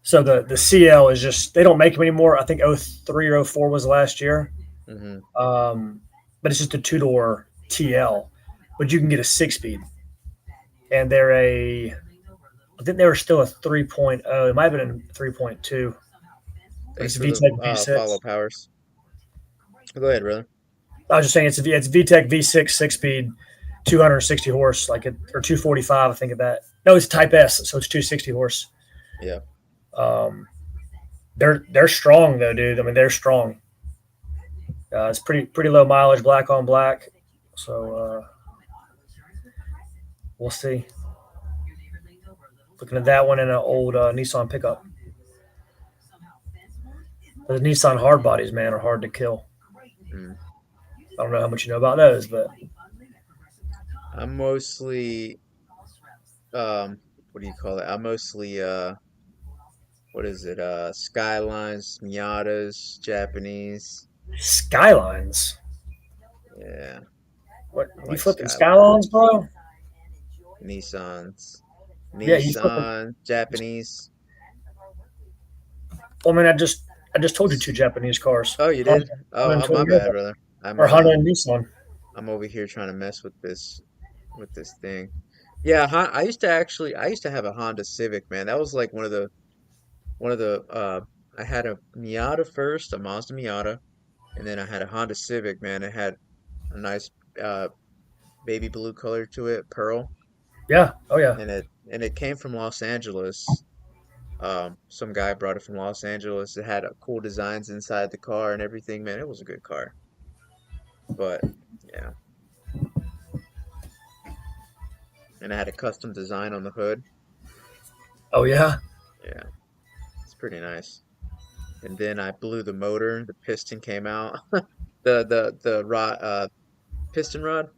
Speaker 2: so the CL is just they don't make them anymore. I think 03 or 04 was last year.
Speaker 1: Mm-hmm.
Speaker 2: But it's just a two door TL, but you can get a 6 speed, and they're a I think they were still a 3.0. It might have been a 3.2, but
Speaker 1: Thanks
Speaker 2: it's a
Speaker 1: for the
Speaker 2: VTEC
Speaker 1: follow
Speaker 2: V6.
Speaker 1: powers. Go ahead, brother.
Speaker 2: I was just saying it's VTEC V6 6 speed, 260 horse, like it or 245. I think of that. No, it's Type S, so it's 260 horse.
Speaker 1: Yeah.
Speaker 2: Um, they're strong though, dude. I mean, they're strong. It's pretty low mileage, black on black. So we'll see. Looking at that one in an old Nissan pickup. The Nissan hard bodies, man, are hard to kill.
Speaker 1: Mm.
Speaker 2: I don't know how much you know about those, but
Speaker 1: I'm mostly what do you call it? I'm mostly what is it? Skylines, Miatas, Japanese.
Speaker 2: Skylines.
Speaker 1: Yeah,
Speaker 2: What
Speaker 1: I
Speaker 2: you
Speaker 1: like
Speaker 2: flipping Skylines,
Speaker 1: Skylines.
Speaker 2: bro?
Speaker 1: Nissans.
Speaker 2: Yeah, you flipping.
Speaker 1: Nissan, Japanese.
Speaker 2: Well, I mean, I just told you two Japanese cars,
Speaker 1: Oh, you
Speaker 2: Honda,
Speaker 1: did?
Speaker 2: Honda
Speaker 1: Oh,
Speaker 2: and
Speaker 1: oh, my
Speaker 2: Toyota,
Speaker 1: bad, brother. I'm
Speaker 2: or Honda
Speaker 1: uh
Speaker 2: and Nissan.
Speaker 1: I'm over here trying to mess with this thing. Yeah, I used to have a Honda Civic, man. That was like one of the I had a Miata first, a Mazda Miata, and then I had a Honda Civic, man. It had a nice uh, baby blue color to it, pearl,
Speaker 2: Yeah. Oh yeah.
Speaker 1: and it came from Los Angeles. Some guy brought it from Los Angeles. It had cool designs inside the car and everything. Man, it was a good car. But yeah, and it had a custom design on the hood.
Speaker 2: Oh yeah.
Speaker 1: Yeah, it's pretty nice. And then I blew the motor. The piston came out. The rod piston rod.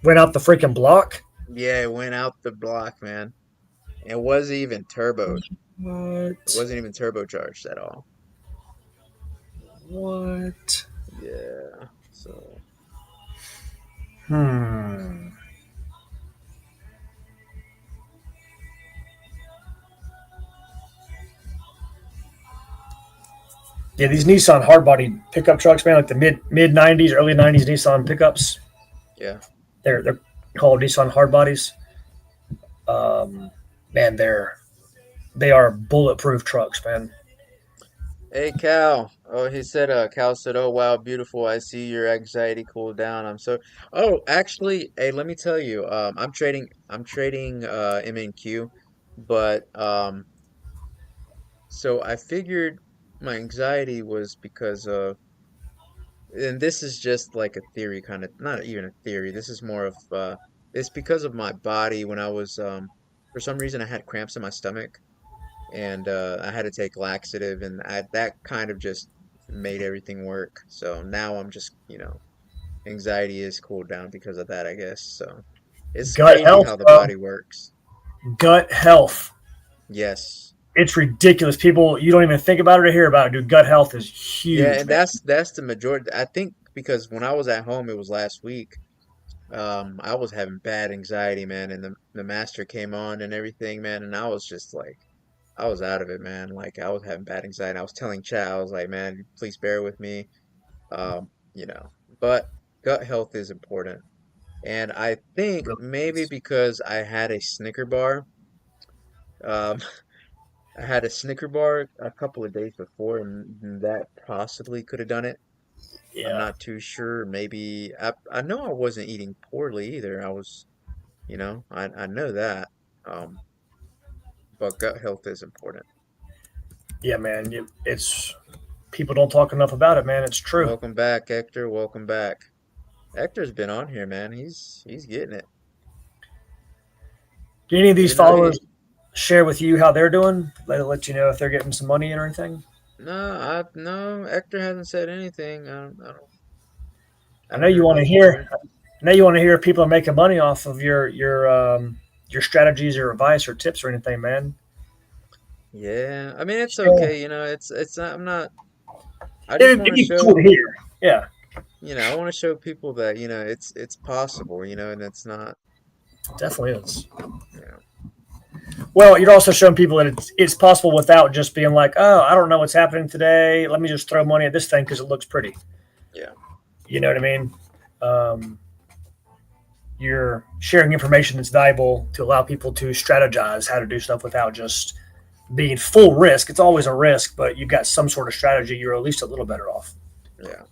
Speaker 2: Went out the freaking block.
Speaker 1: Yeah, it went out the block, man. It wasn't even turboed. It
Speaker 2: What?
Speaker 1: wasn't even turbocharged at all.
Speaker 2: What?
Speaker 1: Yeah. So
Speaker 2: Hmm. Yeah, these Nissan hardbody pickup trucks, man, like the mid '90s, early '90s Nissan pickups.
Speaker 1: yeah.
Speaker 2: They're called Nissan hardbodies. Um, man, they are bulletproof trucks, man.
Speaker 1: Hey Cal. Oh, he said. Cal said, "Oh wow, beautiful. I see your anxiety cool down. I'm so." Oh, actually, hey, let me tell you. I'm trading. I'm trading. MNQ, but so I figured my anxiety was because of, and this is just like a theory, kind of, not even a theory. This is more of, it's because of my body when I was, for some reason I had cramps in my stomach and I had to take laxative and that kind of just made everything work. So now I'm just, anxiety is cooled down because of that, I guess. So it's
Speaker 2: Gut
Speaker 1: crazy
Speaker 2: health,
Speaker 1: how the
Speaker 2: bro.
Speaker 1: body works.
Speaker 2: Gut health.
Speaker 1: Yes.
Speaker 2: It's ridiculous. People, you don't even think about it or hear about it, dude. Gut health is
Speaker 1: Yeah,
Speaker 2: huge,
Speaker 1: and
Speaker 2: man.
Speaker 1: that's the majority. I think because when I was at home, it was last week. I was having bad anxiety, man, and the master came on and everything, man, and I was just like, I was out of it, man. Like I was having bad anxiety. I was telling Chad, I was like, man, please bear with me. Um, you know, but gut health is important, and I
Speaker 2: It
Speaker 1: think
Speaker 2: really
Speaker 1: maybe
Speaker 2: is.
Speaker 1: because I had a Snicker bar, um, I had a Snicker bar a couple of days before, and that possibly could have done it. I'm
Speaker 2: Yeah.
Speaker 1: not too sure. Maybe I know I wasn't eating poorly either. I was. I know that. Um, but gut health is important.
Speaker 2: Yeah, man. It's people don't talk enough about it, man. It's true.
Speaker 1: Welcome back, Hector. Welcome back. Hector's been on here, man. He's getting it.
Speaker 2: Do any of these
Speaker 1: Even though
Speaker 2: followers
Speaker 1: he
Speaker 2: share with you how they're doing? Let you know if they're getting some money in or anything?
Speaker 1: no, Hector hasn't said anything. I
Speaker 2: I know
Speaker 1: haven't
Speaker 2: you
Speaker 1: heard
Speaker 2: want to
Speaker 1: nothing from
Speaker 2: hear.
Speaker 1: him.
Speaker 2: I know you want to hear if people are making money off of your strategies or advice or tips or anything, man.
Speaker 1: Yeah, I mean it's
Speaker 2: Yeah.
Speaker 1: okay. It's not. I'm not. I just
Speaker 2: It'd
Speaker 1: want to
Speaker 2: be cool to
Speaker 1: show.
Speaker 2: hear. Yeah,
Speaker 1: I want to show people that it's possible. And it's not.
Speaker 2: definitely is.
Speaker 1: You know.
Speaker 2: Well, you're also showing people that it's possible without just being like, oh, I don't know what's happening today. Let me just throw money at this thing because it looks pretty.
Speaker 1: Yeah.
Speaker 2: You know what I mean? Um, you're sharing information that's valuable to allow people to strategize how to do stuff without just being full risk. It's always a risk, but you've got some sort of strategy. You're at least a little better off.
Speaker 1: Yeah.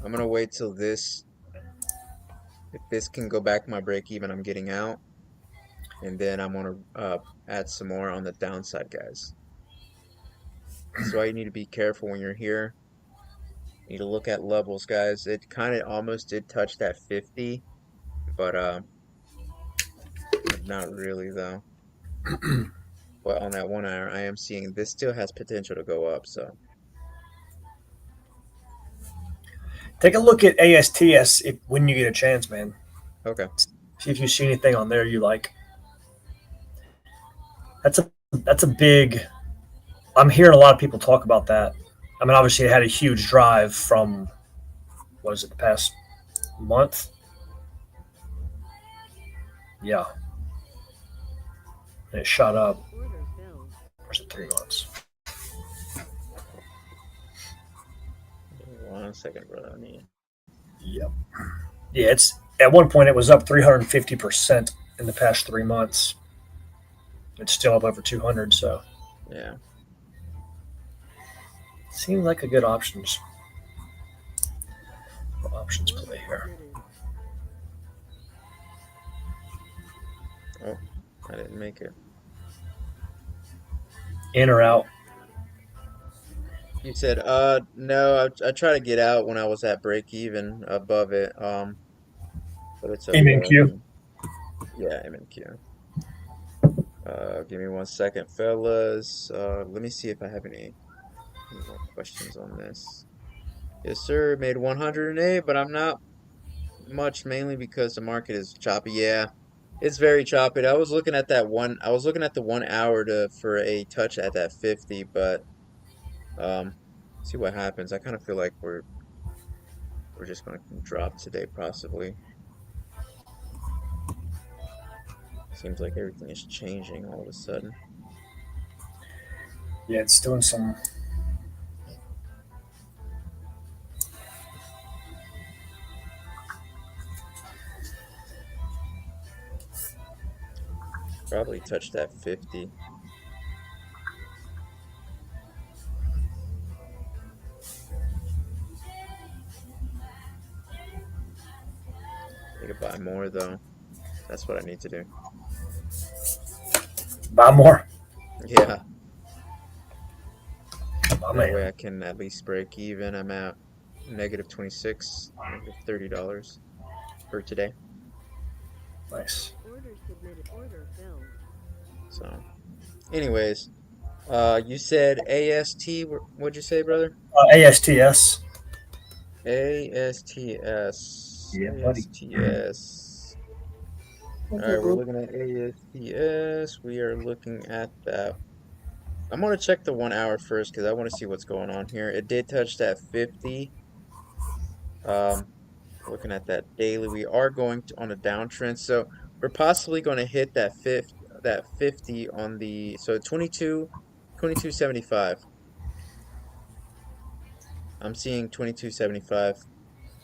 Speaker 1: I'm gonna wait till this. If this can go back my break even, I'm getting out. And then I'm gonna add some more on the downside, guys. This is why you need to be careful when you're here. You need to look at levels, guys. It kind of almost did touch that 50, but not really though. But on that 1 hour, I am seeing this still has potential to go up. So
Speaker 2: Take a look at ASTS when you get a chance, man.
Speaker 1: okay,
Speaker 2: See if you see anything on there you like. That's a big. I'm hearing a lot of people talk about that. I mean, obviously, it had a huge drive from what is it, the past month? Yeah, and it shot up. Or is it 3 months?
Speaker 1: 1 second, brother. I mean,
Speaker 2: Yep. Yeah, it's at one point it was up 350% in the past 3 months. It's still up over 200. So
Speaker 1: yeah.
Speaker 2: Seems like a good options play here.
Speaker 1: Oh, I didn't make it.
Speaker 2: In or out?
Speaker 1: You said, no, I try to get out when I was at break even above it. But it's okay. I
Speaker 2: MNQ.
Speaker 1: can, yeah, MNQ. Give me 1 second, fellas. Let me see if I have any more questions on this. Yes, sir. Made 108, but I'm not much, mainly because the market is choppy. Yeah, it's very choppy. I was looking at the 1 hour for a touch at that 50, but um, see what happens. I kind of feel like we're just gonna drop today, possibly. Seems like everything is changing all of a sudden.
Speaker 2: Yeah, it's doing some.
Speaker 1: Probably touch that 50. Need to buy more though. That's what I need to do.
Speaker 2: Buy more.
Speaker 1: Yeah,
Speaker 2: Oh
Speaker 1: that
Speaker 2: man,
Speaker 1: way I can at least break even. I'm at negative 26, negative $30 for today.
Speaker 2: nice.
Speaker 1: So, anyways, you said AST. What'd you say, brother?
Speaker 2: ASTS.
Speaker 1: ASTS.
Speaker 2: Yeah, buddy.
Speaker 1: ASTS. All right, we're looking at ASTS. We are looking at that. I'm gonna check the 1 hour first because I want to see what's going on here. It did touch that 50. Um, looking at that daily, we are going on a downtrend, so we're possibly going to hit that 50 on the 22.75. I'm seeing 22.75.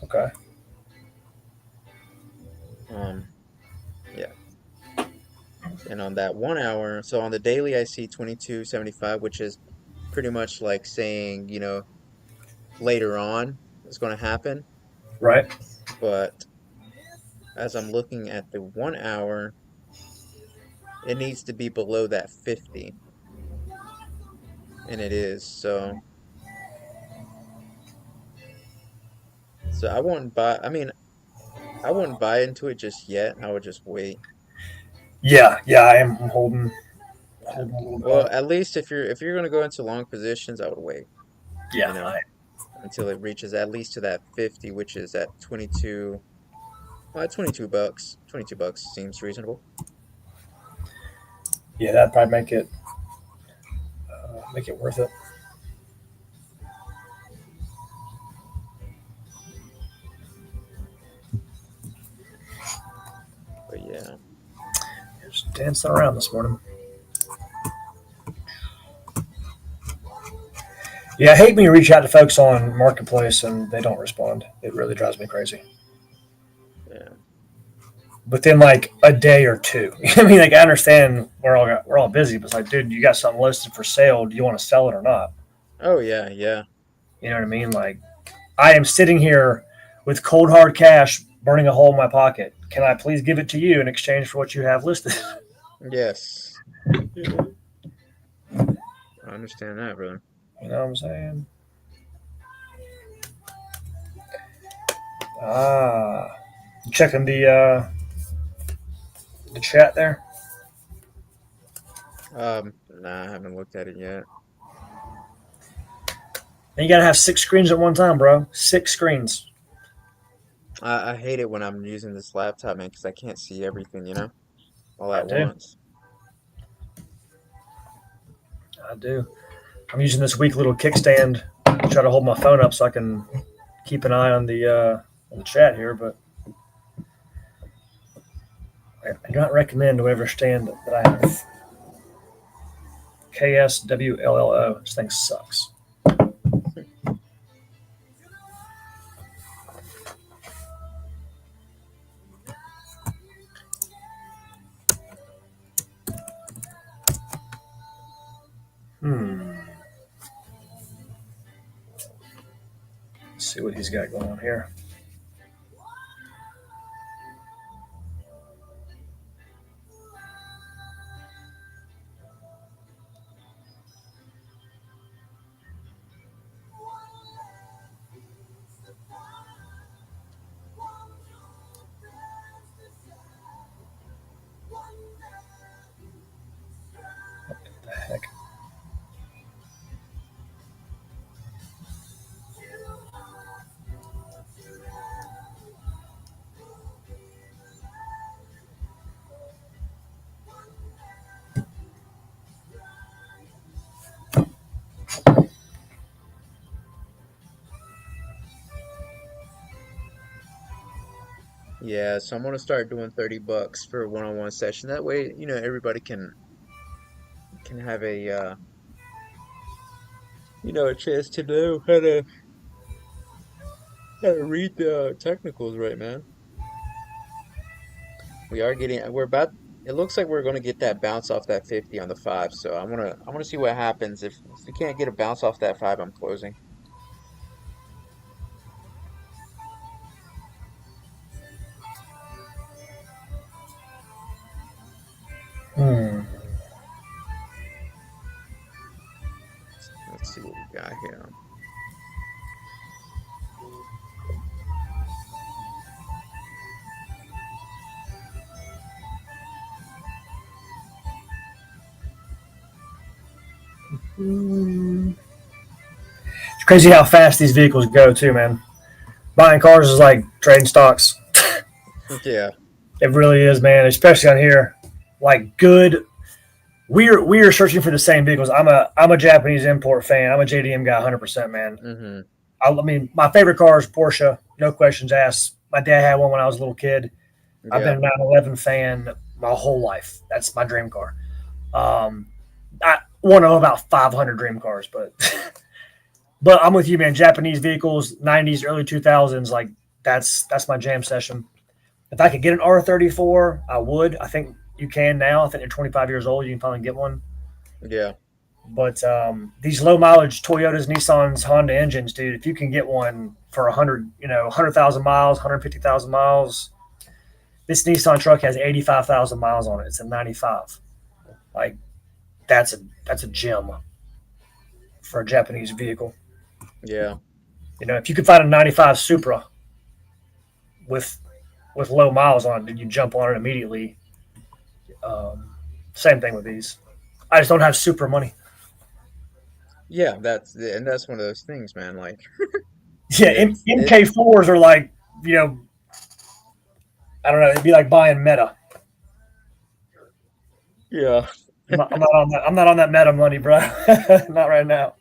Speaker 2: Okay.
Speaker 1: Um, yeah. And on that 1 hour, so on the daily, I see 22.75, which is pretty much like saying, later on is going to happen.
Speaker 2: Right.
Speaker 1: But as I'm looking at the 1 hour, it needs to be below that 50, and it is. So I wouldn't buy, I mean, I wouldn't buy into it just yet. I would just wait.
Speaker 2: Yeah, yeah. I am
Speaker 1: Yeah.
Speaker 2: holding a little bit on
Speaker 1: Well,
Speaker 2: it.
Speaker 1: at least if you're going to go into long positions, I would wait,
Speaker 2: Yeah,
Speaker 1: you know, until it reaches at least to that 50, which is at 22. Well, at 22 bucks. 22 bucks seems reasonable.
Speaker 2: yeah. That'd probably make it worth it.
Speaker 1: But yeah.
Speaker 2: Just dancing around this morning. Yeah, I hate when you reach out to folks on Marketplace and they don't respond. It really drives me crazy.
Speaker 1: Yeah.
Speaker 2: Within like a day or two. I mean, like I understand we're all busy, but it's like, dude, you got something listed for sale. Do you want to sell it or not?
Speaker 1: Oh yeah, yeah.
Speaker 2: You know what I mean? Like I am sitting here with cold hard cash burning a hole in my pocket. Can I please give it to you in exchange for what you have listed?
Speaker 1: Yes. I understand that, brother.
Speaker 2: You know what I'm saying? Ah, you checking the chat there?
Speaker 1: Nah, I haven't looked at it yet.
Speaker 2: And you gotta have 6 screens at one time, bro. 6 screens.
Speaker 1: I hate it when I'm using this laptop, man, because I can't see everything, all
Speaker 2: I
Speaker 1: at
Speaker 2: do.
Speaker 1: once.
Speaker 2: I do. I'm using this weak little kickstand to try to hold my phone up so I can keep an eye on the chat here, but I do not recommend whatever stand that I have. KSWLLO. This thing sucks. Hmm. see what he's got going on here. What the heck?
Speaker 1: Yeah, so I'm gonna start doing $30 for a one-on-one session. That way, everybody can have a a chance to know how to read the technicals, right, man? We're about, it looks like we're gonna get that bounce off that 50 on the five. So I wanna see what happens. If we can't get a bounce off that five, I'm closing.
Speaker 2: Hmm.
Speaker 1: Let's see what we got here.
Speaker 2: It's crazy how fast these vehicles go too, man. Buying cars is like trading stocks.
Speaker 1: Yeah,
Speaker 2: It really is, man. Especially on here, like good. We are searching for the same vehicles. I'm a Japanese import fan. I'm a JDM guy, 100%, man.
Speaker 1: mm-hmm.
Speaker 2: I mean, my favorite car is Porsche, no questions asked. My dad had one when I was a little kid. I've
Speaker 1: Yeah,
Speaker 2: been a 911 fan my whole life. That's my dream car. Um, I one of about 500 dream cars, but but I'm with you, man. Japanese vehicles, 90s, early 2000s, like that's my jam session. If I could get an R34, I would. I think you can now. I think you're 25 years old. You can finally get one.
Speaker 1: yeah,
Speaker 2: But these low mileage Toyotas, Nissans, Honda engines, dude, if you can get one for 100, 100,000 miles, 150,000 miles, this Nissan truck has 85,000 miles on it. It's a 95. Like that's a gem for a Japanese vehicle.
Speaker 1: yeah,
Speaker 2: If you could find a 95 Supra with low miles on it, then you jump on it immediately. Um, Same thing with these. I just don't have Supra money.
Speaker 1: yeah. That's one of those things, man. Like
Speaker 2: Yeah,
Speaker 1: it's it.
Speaker 2: MK4s are like, you know, I don't know. It'd be like buying Meta.
Speaker 1: Yeah.
Speaker 2: I'm not on that. I'm not on that Meta money, bro. Not right now.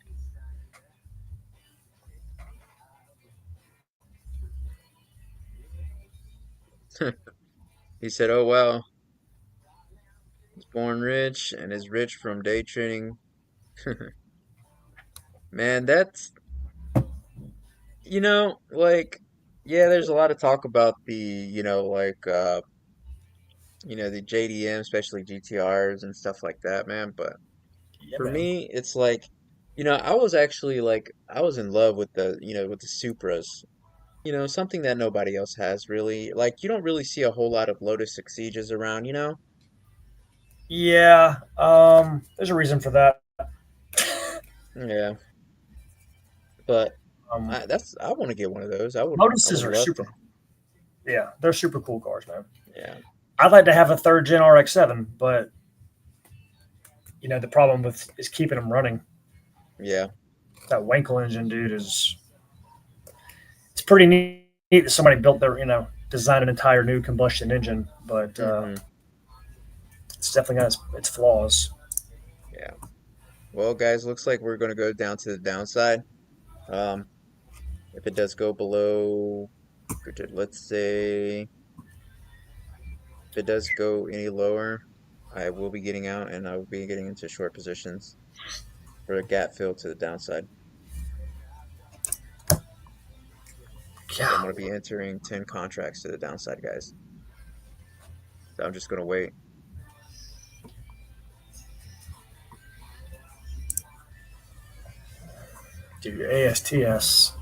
Speaker 1: He said, "Oh well, he's born rich and is rich from day trading." Man, that's like yeah, there's a lot of talk about the, like the JDM, especially GTRs and stuff like that, man. But
Speaker 2: Yeah,
Speaker 1: for
Speaker 2: man.
Speaker 1: me, it's like, I was actually like I was in love with the Supras. Something that nobody else has really. Like you don't really see a whole lot of Lotus Exige around.
Speaker 2: Yeah. There's a reason for that.
Speaker 1: Yeah, but
Speaker 2: Um,
Speaker 1: I want to get one of those. I would
Speaker 2: Lotuses are
Speaker 1: love
Speaker 2: super.
Speaker 1: to.
Speaker 2: Yeah, they're super cool cars, man.
Speaker 1: Yeah.
Speaker 2: I'd like to have a third gen RX-7, but the problem with is keeping them running.
Speaker 1: Yeah.
Speaker 2: That Wankel engine, dude, is it's pretty neat that somebody built their designed an entire new combustion engine, but
Speaker 1: Hmm.
Speaker 2: it's definitely got its flaws.
Speaker 1: Yeah. Well, guys, looks like we're gonna go down to the downside. Um, if it does go below, let's say if it does go any lower, I will be getting out and I will be getting into short positions for a gap fill to the downside. So I'm
Speaker 2: Yeah,
Speaker 1: gonna be entering 10 contracts to the downside, guys. So I'm just gonna wait.
Speaker 2: dude, ASTS.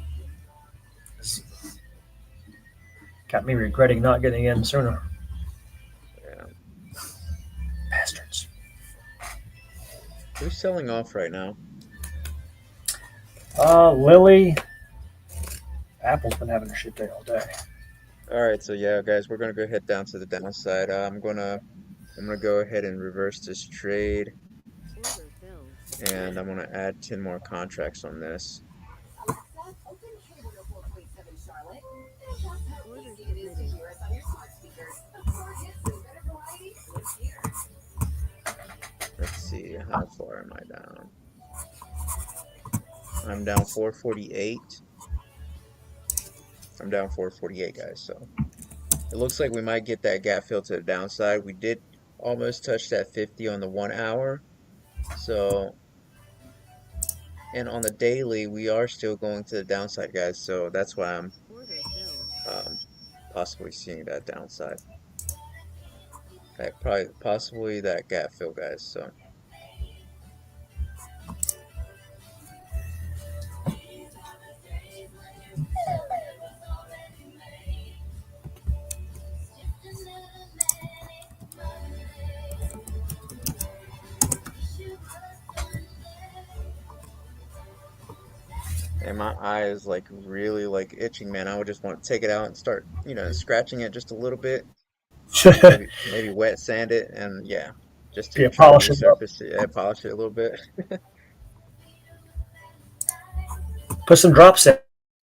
Speaker 2: Got me regretting not getting in sooner.
Speaker 1: Yeah.
Speaker 2: Bastards.
Speaker 1: Who's selling off right now?
Speaker 2: Lily. Apple's been having a shit day all day.
Speaker 1: All right, so yeah, guys, we're gonna go head down to the downside. I'm gonna go ahead and reverse this trade,
Speaker 3: Order filled.
Speaker 1: and I'm gonna add 10 more contracts on this.
Speaker 3: Order submitted.
Speaker 1: Let's see, how far am I down? I'm down 448. I'm down 448, guys. So it looks like we might get that gap fill to the downside. We did almost touch that 50 on the 1 hour. So, and on the daily, we are still going to the downside, guys. So that's why I'm
Speaker 3: Order filled.
Speaker 1: possibly seeing that downside. Probably possibly that gap fill, guys. So. And my eye is like really like itching, man. I would just want to take it out and start, scratching it just a little bit. Maybe wet sand it, and yeah, just to
Speaker 2: Yeah,
Speaker 1: try to
Speaker 2: polish it up.
Speaker 1: resurface it, yeah, polish it a little bit.
Speaker 2: Put some drops in,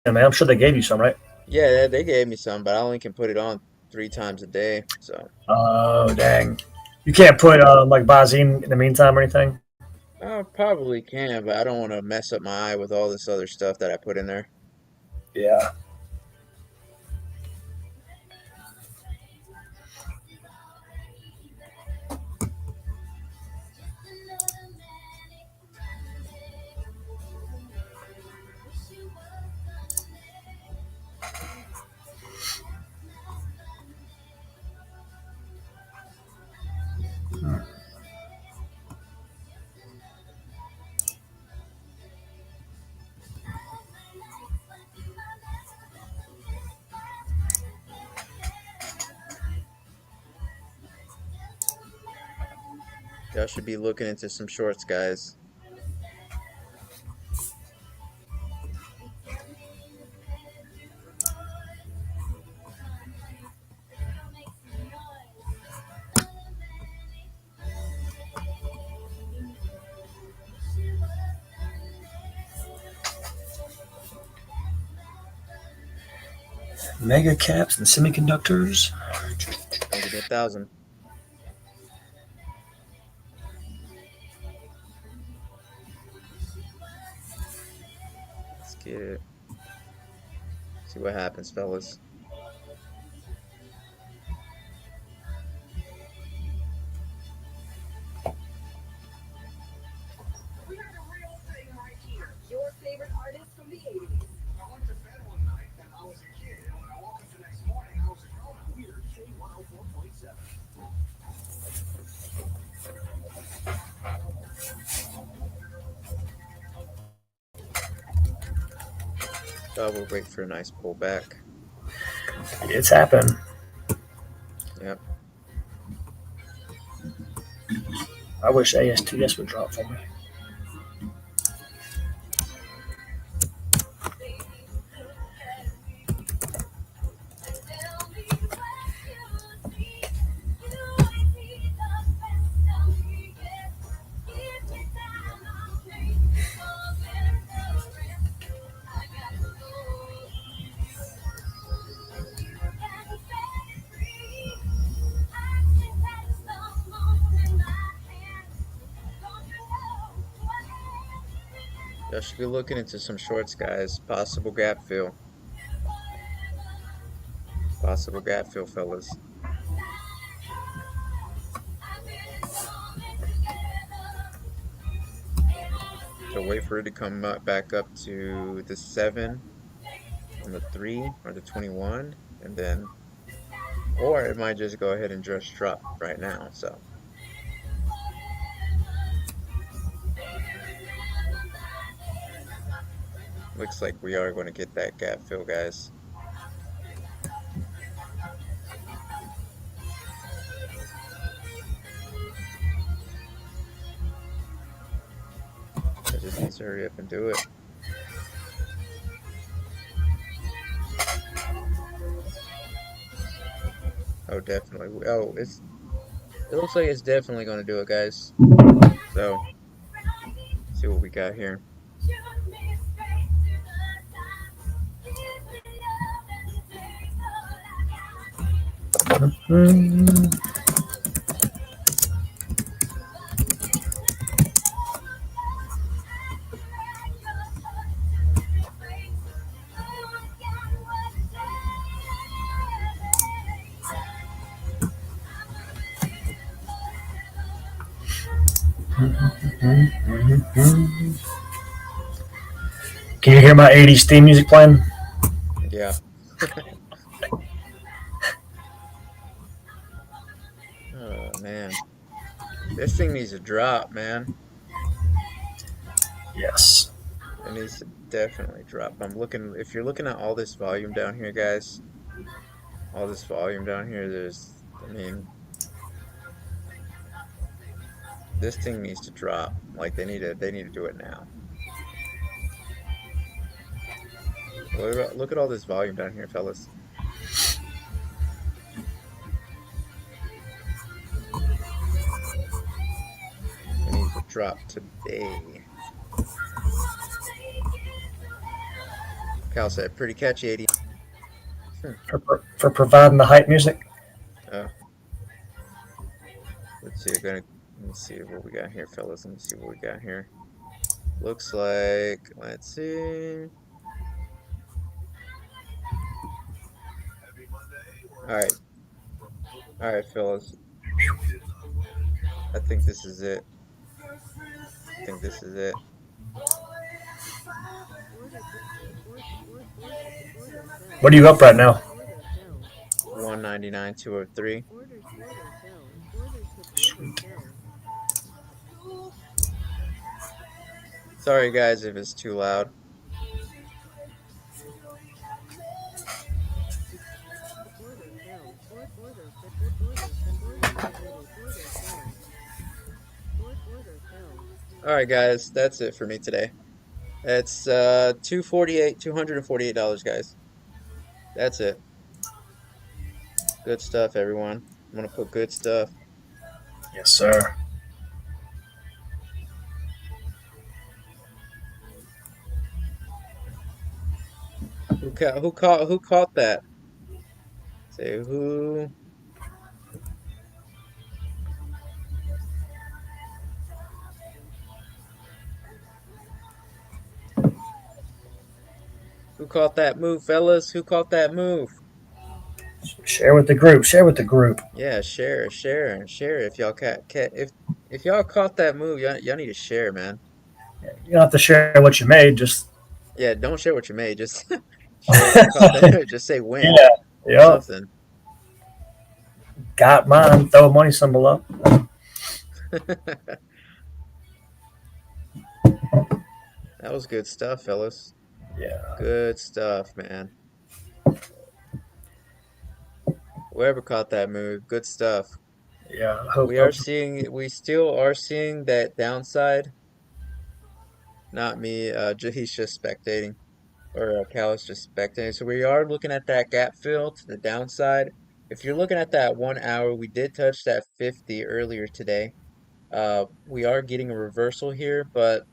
Speaker 2: man. I'm sure they gave you some, right?
Speaker 1: Yeah, they gave me some, but I only can put it on 3 times a day. So
Speaker 2: Oh, dang. You can't put like Visine in the meantime or anything?
Speaker 1: I probably can, but I don't want to mess up my eye with all this other stuff that I put in there.
Speaker 2: Yeah.
Speaker 1: Y'all should be looking into some shorts, guys.
Speaker 2: Mega caps and semiconductors.
Speaker 1: Don't give me 1,000. Let's get it. See what happens, fellas. So we'll wait for a nice pullback.
Speaker 2: It's happened.
Speaker 1: Yep.
Speaker 2: I wish ASTS would drop for me.
Speaker 1: Y'all should be looking into some shorts, guys. Possible gap fill. Possible gap fill, fellas. So wait for it to come back up to the 7 on the 3 or the 21, and then, or it might just go ahead and just drop right now. So looks like we are going to get that gap fill, guys. Let's hurry up and do it. Oh, definitely. Oh, it looks like it's definitely going to do it, guys. So, see what we got here.
Speaker 2: Mm. Can you hear my 80s theme music playing?
Speaker 1: Yeah. Oh, man. This thing needs to drop, man.
Speaker 2: Yes.
Speaker 1: It needs to definitely drop. If you're looking at all this volume down here, guys, all this volume down here, I mean, this thing needs to drop. Like they need to do it now. Look at all this volume down here, fellas. It needs to drop today. Cal said, pretty catchy, 80.
Speaker 2: For providing the hype music.
Speaker 1: Oh, let me see what we got here, fellas. Let me see what we got here. Looks like, let's see. All right, all right, fellas. I think this is it. I think this is it.
Speaker 3: Order filled.
Speaker 2: What are you up right now?
Speaker 3: Order filled.
Speaker 1: 199, 203.
Speaker 3: Order filled. Order filled.
Speaker 1: Sorry, guys, if it's too loud.
Speaker 3: Order filled. Order filled. Order filled.
Speaker 1: All right, guys, that's it for me today. It's 248, $248, guys. That's it. Good stuff, everyone. I'm gonna put good stuff.
Speaker 2: Yes, sir.
Speaker 1: Who caught that? Say who? Who caught that move, fellas? Who caught that move?
Speaker 2: Share with the group. Share with the group.
Speaker 1: Yeah, share. If y'all if y'all caught that move, y'all need to share, man.
Speaker 2: You don't have to share what you made. Just
Speaker 1: Yeah, don't share what you made. Just share if you caught that. Just say win
Speaker 2: yeah,
Speaker 1: or
Speaker 2: yep.
Speaker 1: something.
Speaker 2: Got mine. Throw a money symbol up.
Speaker 1: That was good stuff, fellas.
Speaker 2: Yeah,
Speaker 1: Good stuff, man. Whoever caught that move, good stuff.
Speaker 2: yeah. Hope.
Speaker 1: We still are seeing that downside. Not me. He's just spectating, or Cal is just spectating. So we are looking at that gap fill to the downside. If you're looking at that 1 hour, we did touch that 50 earlier today. We are getting a reversal here, but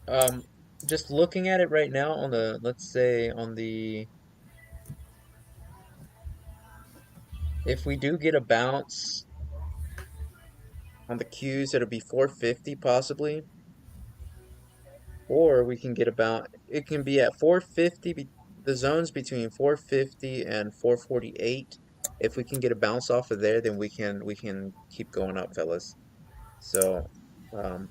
Speaker 1: um, just looking at it right now on the, let's say on the, if we do get a bounce on the Qs, it'll be 450 possibly. Or we can get about, it can be at 450, the zone's between 450 and 448. If we can get a bounce off of there, then we can keep going up, fellas. So um,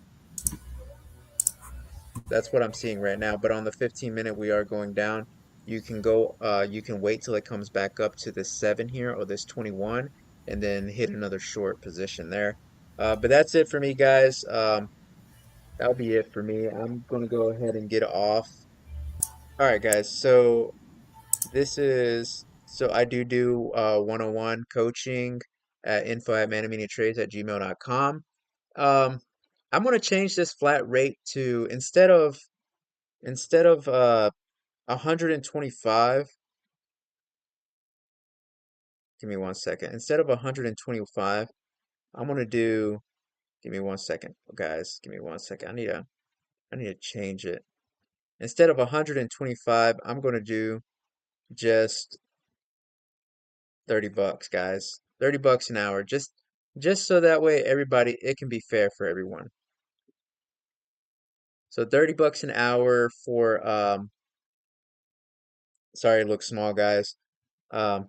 Speaker 1: that's what I'm seeing right now. But on the 15-minute, we are going down. You can wait till it comes back up to this 7 here or this 21, and then hit another short position there. But that's it for me, guys. That'll be it for me. I'm gonna go ahead and get off. All right, guys. So I do 101 coaching at info@manaminiatrades@gmail.com. Um, I'm gonna change this flat rate to instead of 125. Give me 1 second. Instead of 125, I'm gonna do. Give me 1 second, guys. Give me 1 second. I need to change it. Instead of 125, I'm gonna do just 30 bucks, guys. 30 bucks an hour. Just so that way everybody it can be fair for everyone. So 30 bucks an hour for sorry, it looks small, guys. Um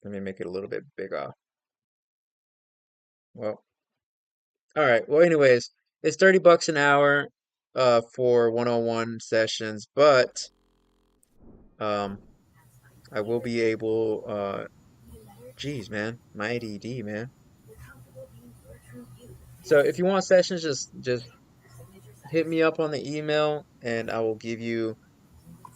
Speaker 1: let me make it a little bit bigger. Well, all right. Well, anyways, it's 30 bucks an hour for 101 sessions, but um I will be able geez, man, my ADD, man. So if you want sessions, just hit me up on the email and I will give you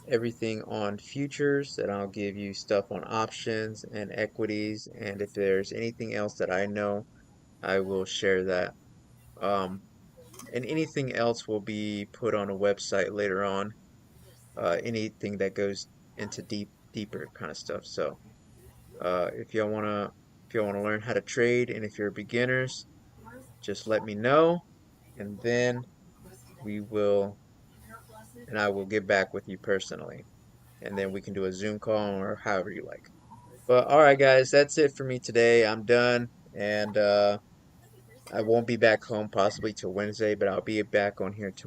Speaker 1: everything on futures and I'll give you stuff on options and equities. And if there's anything else that I know, I will share that. Um, and anything else will be put on a website later on. Anything that goes into deeper kind of stuff. So, if y'all wanna learn how to trade, and if you're beginners, just let me know, and then we will, and I will get back with you personally, and then we can do a Zoom call or however you like. But all right, guys, that's it for me today. I'm done, and I won't be back home possibly till Wednesday, but I'll be back on here tomorrow.